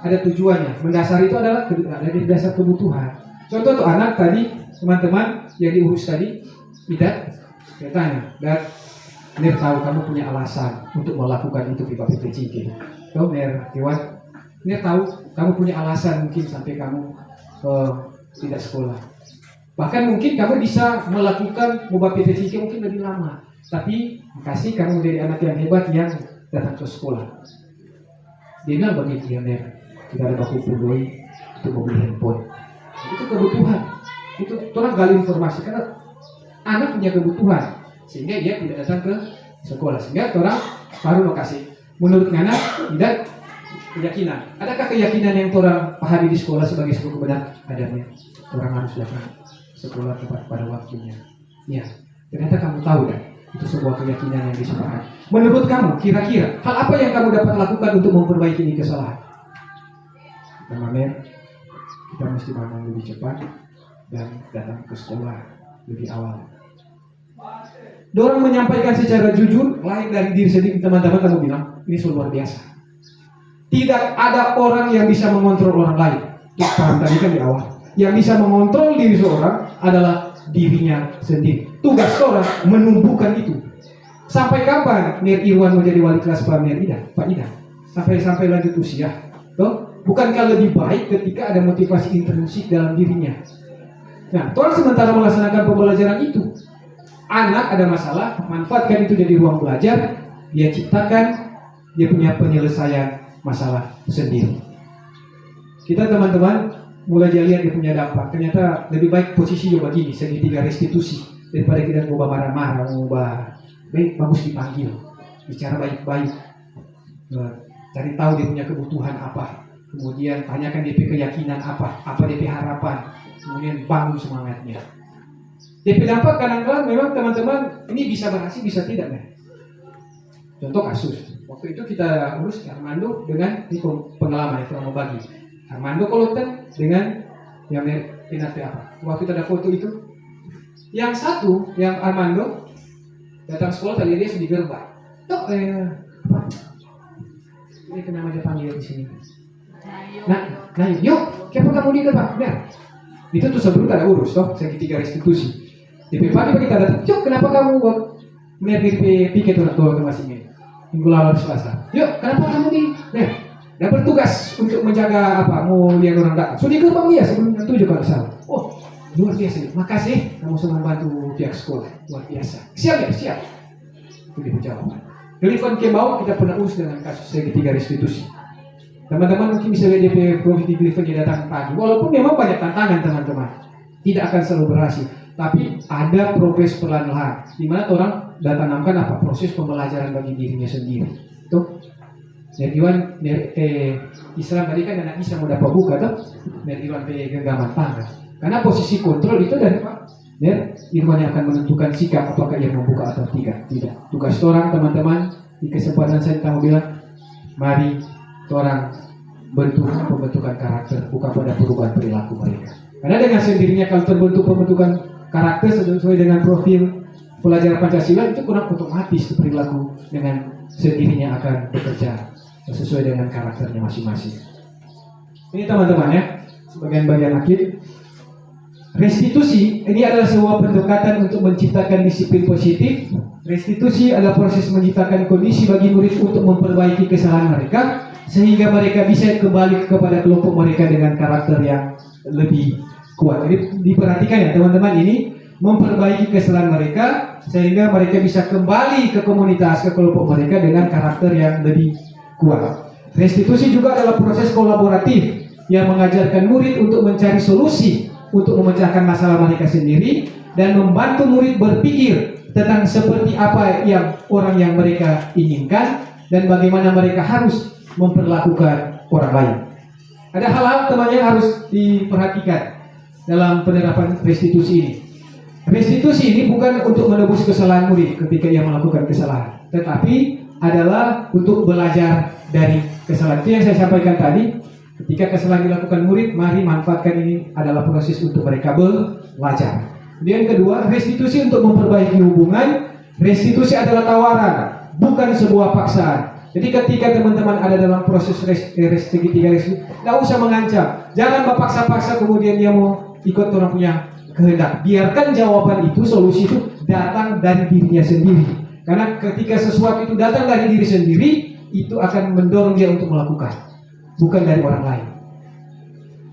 tujuannya. Mendasar itu adalah dari dasar kebutuhan. Contoh tuh anak tadi, teman-teman yang diurus tadi, tidak, saya tanya, dan Ner tahu kamu punya alasan untuk melakukan itu di Bapak PCG. Tahu Ner, Iwan, Ner tahu kamu punya alasan mungkin sampai kamu tidak sekolah. Bahkan mungkin kamu bisa melakukan Bapak PCG mungkin lebih lama. Tapi kasih kamu menjadi anak yang hebat yang datang ke sekolah. Dia bilang begitu ya Ner. Tidak ada baku pudoi untuk membeli handphone. Itu kebutuhan. Itu orang gali informasi karena anak punya kebutuhan sehingga dia tidak datang ke sekolah. Sehingga orang baru mau kasih. Menurut anak tidak keyakinan. Adakah keyakinan yang orang pahami di sekolah sebagai sebuah kebenaran? Adanya. Orang harus datang sekolah tepat pada waktunya. Ya. Ternyata kamu tahu kan? Itu sebuah keyakinan yang disepakati. Menurut kamu, kira-kira hal apa yang kamu dapat lakukan untuk memperbaiki ini kesalahan? Pertama, kita mesti bangun lebih cepat dan datang ke sekolah lebih awal. Dorang menyampaikan secara jujur, lain dari diri sendiri. Teman-teman kamu bilang, ini luar biasa. Tidak ada orang yang bisa mengontrol orang lain. Paham tadi kan di awal. Yang bisa mengontrol diri seorang adalah dirinya sendiri. Tugas seorang menumbuhkan itu. Sampai kapan Ner Irwan menjadi wali kelas Pak Ida? Sampai lanjut usia. Toh? Bukankah lebih baik ketika ada motivasi intrinsik dalam dirinya? Nah, orang sementara melaksanakan pembelajaran itu, anak ada masalah, manfaatkan itu jadi ruang belajar, dia ciptakan, dia punya penyelesaian masalah sendiri. Kita teman-teman mulai lihat dia punya dampak. Ternyata lebih baik posisi juga begini, segitiga restitusi, daripada kita mau marah-marah, mau bagus dipanggil, bicara baik-baik, cari tahu dia punya kebutuhan apa. Kemudian tanyakan DP keyakinan apa DP harapan, kemudian bangun semangatnya. DP dampak kadang-kadang memang teman-teman ini bisa berhasil, bisa tidak kan? Contoh kasus, waktu itu kita urus Armando dengan ini pengalaman yang mau bagi. Armando Keloten dengan yang ingat apa? Waktu itu ada foto itu, yang satu yang Armando datang sekolah tadi dia di gerbang. Ini kenapa dia panggil di sini? Nah, yuk, kenapa kamu di gerbang? Nah, itu tuh sebelum ada urus, toh, segitiga restitusi. DP pagi kita datang, yuk, kenapa kamu buat DP piket orang masih ini? Minggu lalu Selasa. Yuk, kenapa kamu di? Nah, dan bertugas untuk menjaga apa? Mau lihat orang datang. So di gerbang dia sebelum jam 7 kalau salah. Oh, luar biasa. Makasih, kamu sudah membantu pihak sekolah. Luar biasa. Siap ya, siap. itu dijawab. Clifton Kembau kita pernah urus dengan kasus segitiga restitusi. Teman-teman mungkin bisa lihat DP Provinsi Clifton yang datang pagi. Walaupun memang banyak tantangan teman-teman, tidak akan selalu berhasil. Tapi ada progres perlahan-lahan, di mana orang tanamkan apa proses pembelajaran bagi dirinya sendiri. Tuh, Iwan Islam tadi kan anak Islam mau dapat buka tuh, Iwan genggaman tangan. Karena posisi kontrol itu dari Pak Irwan yang akan menentukan sikap apakah ia membuka atau tidak. Tugas orang teman-teman di kesempatan saya tahu bilang, mari orang pembentukan karakter bukan pada perubahan perilaku mereka. Karena dengan sendirinya kalau terbentuk pembentukan karakter sesuai dengan profil pelajar Pancasila itu kurang otomatis perilaku dengan sendirinya akan bekerja sesuai dengan karakternya masing-masing. Ini teman-teman ya, sebagian bagian akhir. Restitusi ini adalah sebuah pendekatan untuk menciptakan disiplin positif. Restitusi adalah proses menciptakan kondisi bagi murid untuk memperbaiki kesalahan mereka sehingga mereka bisa kembali kepada kelompok mereka dengan karakter yang lebih kuat. Jadi diperhatikan ya teman-teman, ini memperbaiki kesalahan mereka sehingga mereka bisa kembali ke komunitas, ke kelompok mereka dengan karakter yang lebih kuat. Restitusi juga adalah proses kolaboratif yang mengajarkan murid untuk mencari solusi untuk memecahkan masalah mereka sendiri dan membantu murid berpikir tentang seperti apa yang orang yang mereka inginkan dan bagaimana mereka harus memperlakukan orang lain. Ada hal-hal teman yang harus diperhatikan dalam penerapan restitusi ini. Restitusi ini bukan untuk menebus kesalahan murid ketika ia melakukan kesalahan, tetapi adalah untuk belajar dari kesalahan. Itu yang saya sampaikan tadi. Ketika kesalahan dilakukan murid, mari manfaatkan ini adalah proses untuk mereka belajar. Kemudian kedua, restitusi untuk memperbaiki hubungan. Restitusi adalah tawaran, bukan sebuah paksaan. Jadi ketika teman-teman ada dalam proses restitusi, tidak usah mengancam. Jangan paksa-paksa kemudian dia mau ikut orang punya kehendak. Biarkan jawaban itu, solusi itu datang dari dirinya sendiri. Karena ketika sesuatu itu datang dari diri sendiri, itu akan mendorong dia untuk melakukan, bukan dari orang lain.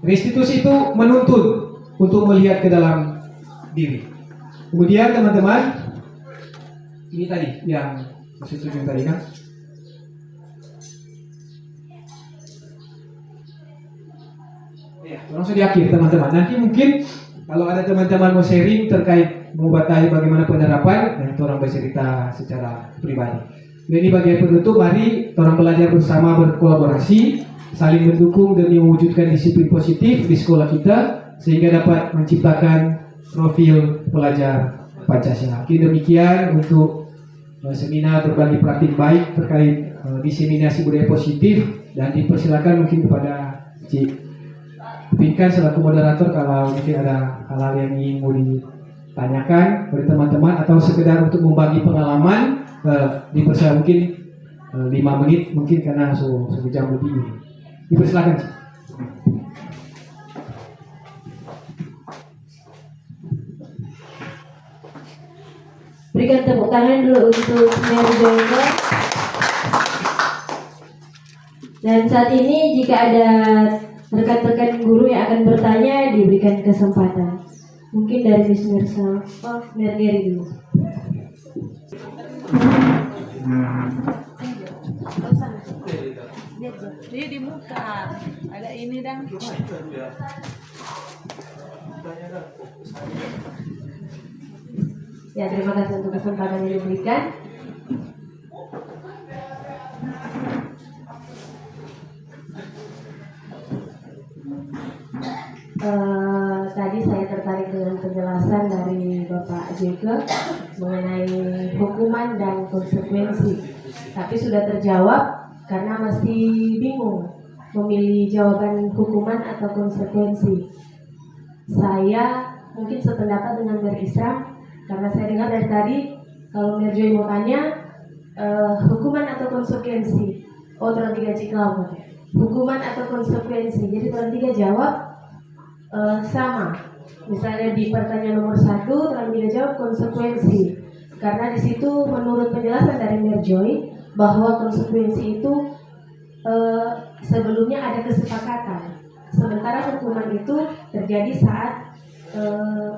Restitusi itu menuntun untuk melihat ke dalam diri. Kemudian teman-teman, ini tadi yang setuju tadi kan. Ya, langsung di akhir teman-teman. Nanti mungkin kalau ada teman-teman mau sharing terkait mengubah bagaimana penerapan, dan orang bercerita secara pribadi. Dan ini bagian penutup, mari orang belajar bersama berkolaborasi, saling mendukung demi mewujudkan disiplin positif di sekolah kita sehingga dapat menciptakan profil pelajar Pancasila. Oke, demikian untuk seminar berbagi praktik baik terkait diseminasi budaya positif, dan dipersilakan mungkin kepada Cik Pinkan selaku moderator kalau mungkin ada hal-hal yang ingin mau ditanyakan oleh teman-teman atau sekedar untuk membagi pengalaman, dipersilakan mungkin 5 menit mungkin karena sejam lebih. Dipersilakan. Berikan tepuk tangan dulu untuk Mary Joyko. Dan saat ini jika ada rekan-rekan guru yang akan bertanya, diberikan kesempatan. Mungkin dari Miss Mirsa, Mergeri dulu. Dia di muka, ada ini dan. Ya, terima kasih untuk kesempatan yang diberikan. Tadi saya tertarik dengan penjelasan dari Bapak Jeke mengenai hukuman dan konsekuensi. Tapi sudah terjawab karena masih bingung memilih jawaban hukuman atau konsekuensi. Saya mungkin sependapat dengan Islam karena saya dengar dari tadi kalau Merjoy mau tanya hukuman atau konsekuensi. Oh, terang tiga ciklau. Hukuman atau konsekuensi. Jadi terang tiga jawab sama. Misalnya di pertanyaan nomor 1 terang tiga jawab konsekuensi. Karena di situ menurut penjelasan dari Merjoy bahwa konsekuensi itu sebelumnya ada kesepakatan. Sementara hukuman itu terjadi saat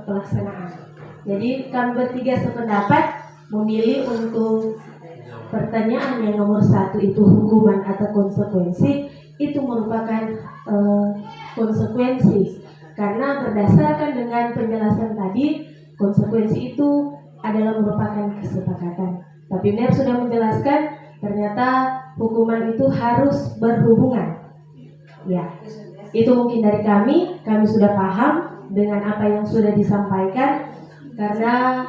pelaksanaan. Jadi kami bertiga sependapat memilih untuk pertanyaan yang nomor 1 itu hukuman atau konsekuensi, itu merupakan konsekuensi, karena berdasarkan dengan penjelasan tadi, konsekuensi itu adalah merupakan kesepakatan. Tapi Mer sudah menjelaskan ternyata hukuman itu harus berhubungan. Ya, itu mungkin dari kami sudah paham dengan apa yang sudah disampaikan, karena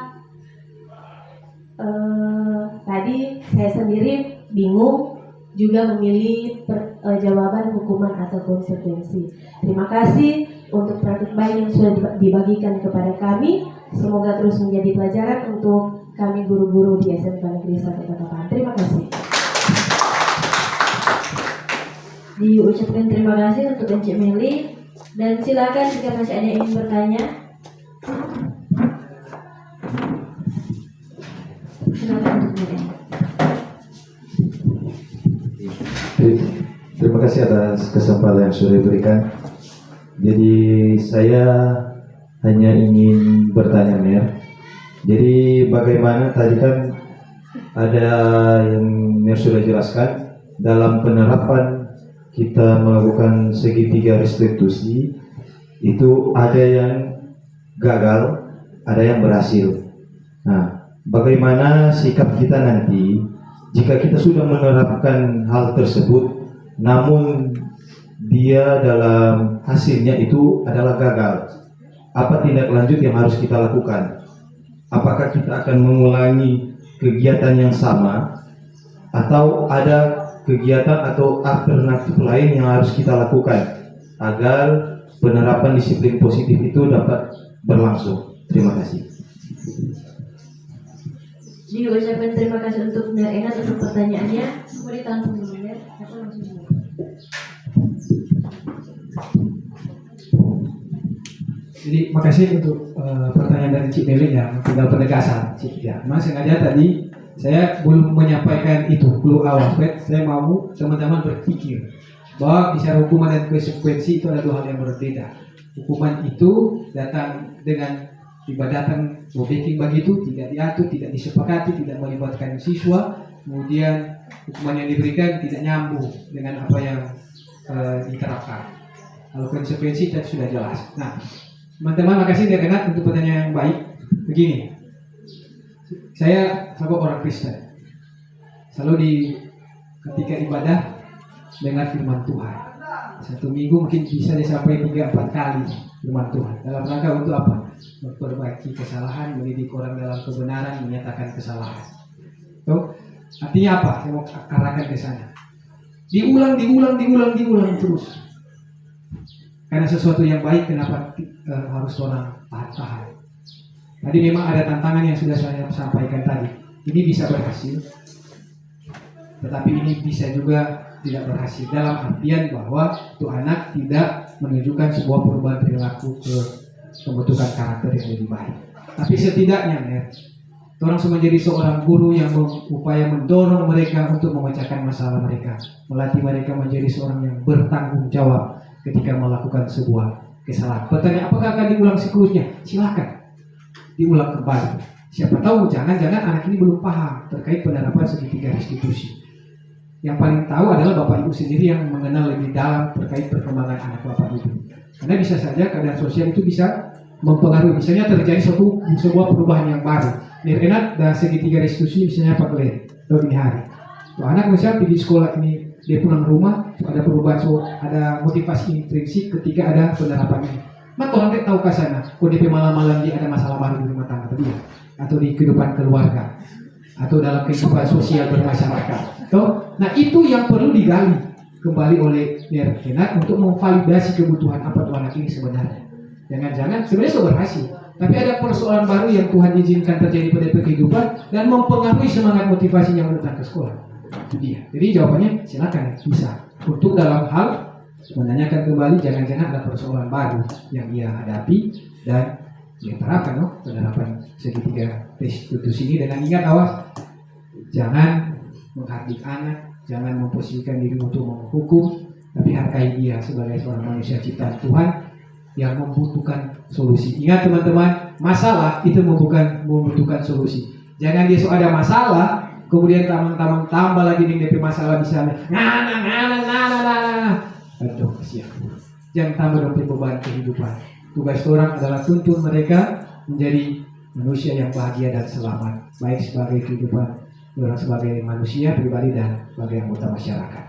tadi saya sendiri bingung juga memilih jawaban hukuman atau konsekuensi. Terima kasih untuk praktik baik yang sudah dibagikan kepada kami. Semoga terus menjadi pelajaran untuk kami guru-guru di SMK Negeri 1 Kota Tapan. Terima kasih. Diucapkan terima kasih untuk Encik Meli, dan silakan jika masih ada yang ingin bertanya. Silakan untuk Meli. Terima kasih atas kesempatan yang sudah diberikan. Jadi saya hanya ingin bertanya, Mer. Jadi bagaimana tadi kan ada yang Mer sudah jelaskan dalam penerapan kita melakukan segitiga restitusi itu ada yang gagal, ada yang berhasil. Nah, bagaimana sikap kita nanti jika kita sudah menerapkan hal tersebut, namun dia dalam hasilnya itu adalah gagal? Apa tindak lanjut yang harus kita lakukan? Apakah kita akan mengulangi kegiatan yang sama, atau ada kegiatan atau alternatif lain yang harus kita lakukan agar penerapan disiplin positif itu dapat berlangsung? Terima kasih. Diucapkan terima kasih untuk Ner Enat untuk pertanyaannya. Mau ditampung dulu ya, aku langsung dulu. Jadi makasih untuk pertanyaan dari Cik Meli ya, tinggal penegasan Cik ya. Mas sengaja tadi saya belum menyampaikan itu dulu awal, saya mau teman-teman berpikir bahwa bicara hukuman dan konsekuensi itu adalah dua hal yang berbeda. Hukuman itu datang dengan datang booking begitu, tidak diatur, tidak disepakati, tidak melibatkan siswa, kemudian hukuman yang diberikan tidak nyambung dengan apa yang diterapkan. Kalau konsekuensi tadi sudah jelas. Nah, teman-teman, makasih Ner Enat untuk pertanyaan yang baik. Begini, saya sebagai orang Kristen selalu ketika ibadah dengar firman Tuhan. Satu minggu mungkin bisa disampaikan 3-4 kali firman Tuhan. Dalam rangka untuk apa? Memperbaiki kesalahan, mendidik orang dalam kebenaran, menyatakan kesalahan. So, artinya apa? Saya mau arahkan ke sana. Diulang terus. Karena sesuatu yang baik, kenapa harus orang tahan? Tadi memang ada tantangan yang sudah saya sampaikan tadi. Ini bisa berhasil, tetapi ini bisa juga tidak berhasil. Dalam artian bahwa itu anak tidak menunjukkan sebuah perubahan perilaku ke pembentukan karakter yang lebih baik. Tapi setidaknya, orang menjadi seorang guru yang berupaya mendorong mereka untuk memecahkan masalah mereka, melatih mereka menjadi seorang yang bertanggung jawab ketika melakukan sebuah kesalahan. Pertanyaan, apakah akan diulang siklusnya? Silakan diulang kembali. Siapa tahu jangan-jangan anak ini belum paham terkait penerapan segitiga restitusi. Yang paling tahu adalah Bapak Ibu sendiri yang mengenal lebih dalam terkait perkembangan anak Bapak Ibu. Karena bisa saja keadaan sosial itu bisa mempengaruhi. Misalnya terjadi sebuah perubahan yang baru. Ner Enat dan segitiga restitusi misalnya Pak Glenn atau dini hari. Anak misalnya di sekolah ini dia pulang rumah, ada perubahan, ada motivasi intrinsik ketika ada penerapan ini. Maka orang tahu ke sana, DP malam-malam dia ada masalah baru di rumah tangga dia, atau di kehidupan keluarga, atau dalam kehidupan sosial bermasyarakat. Nah itu yang perlu digali kembali oleh Ner Enat untuk memvalidasi kebutuhan apa tuh anak ini sebenarnya. Jangan-jangan sebenarnya sudah berhasil, tapi ada persoalan baru yang Tuhan izinkan terjadi pada kehidupan dan mempengaruhi semangat motivasinya untuk datang ke sekolah. Itu dia. Jadi jawabannya silakan bisa. Untuk dalam hal menanyakan kembali, jangan-jangan ada persoalan baru yang ia hadapi dan dia terapkan penerapan segitiga restitusi ini. Dengan ingat, awas, jangan menghardik anak, jangan memposisikan diri untuk menghukum, tapi hargai dia sebagai seorang manusia ciptaan Tuhan yang membutuhkan solusi. Ingat teman-teman, masalah itu membutuhkan solusi. Jangan dia ada masalah kemudian tamang tambah lagi nih DP masalah misalnya, aduh kasihan. Jangan tambah dong beban kehidupan. Tugas orang adalah tuntun mereka menjadi manusia yang bahagia dan selamat, baik sebagai kehidupan orang sebagai manusia pribadi dan sebagai anggota masyarakat.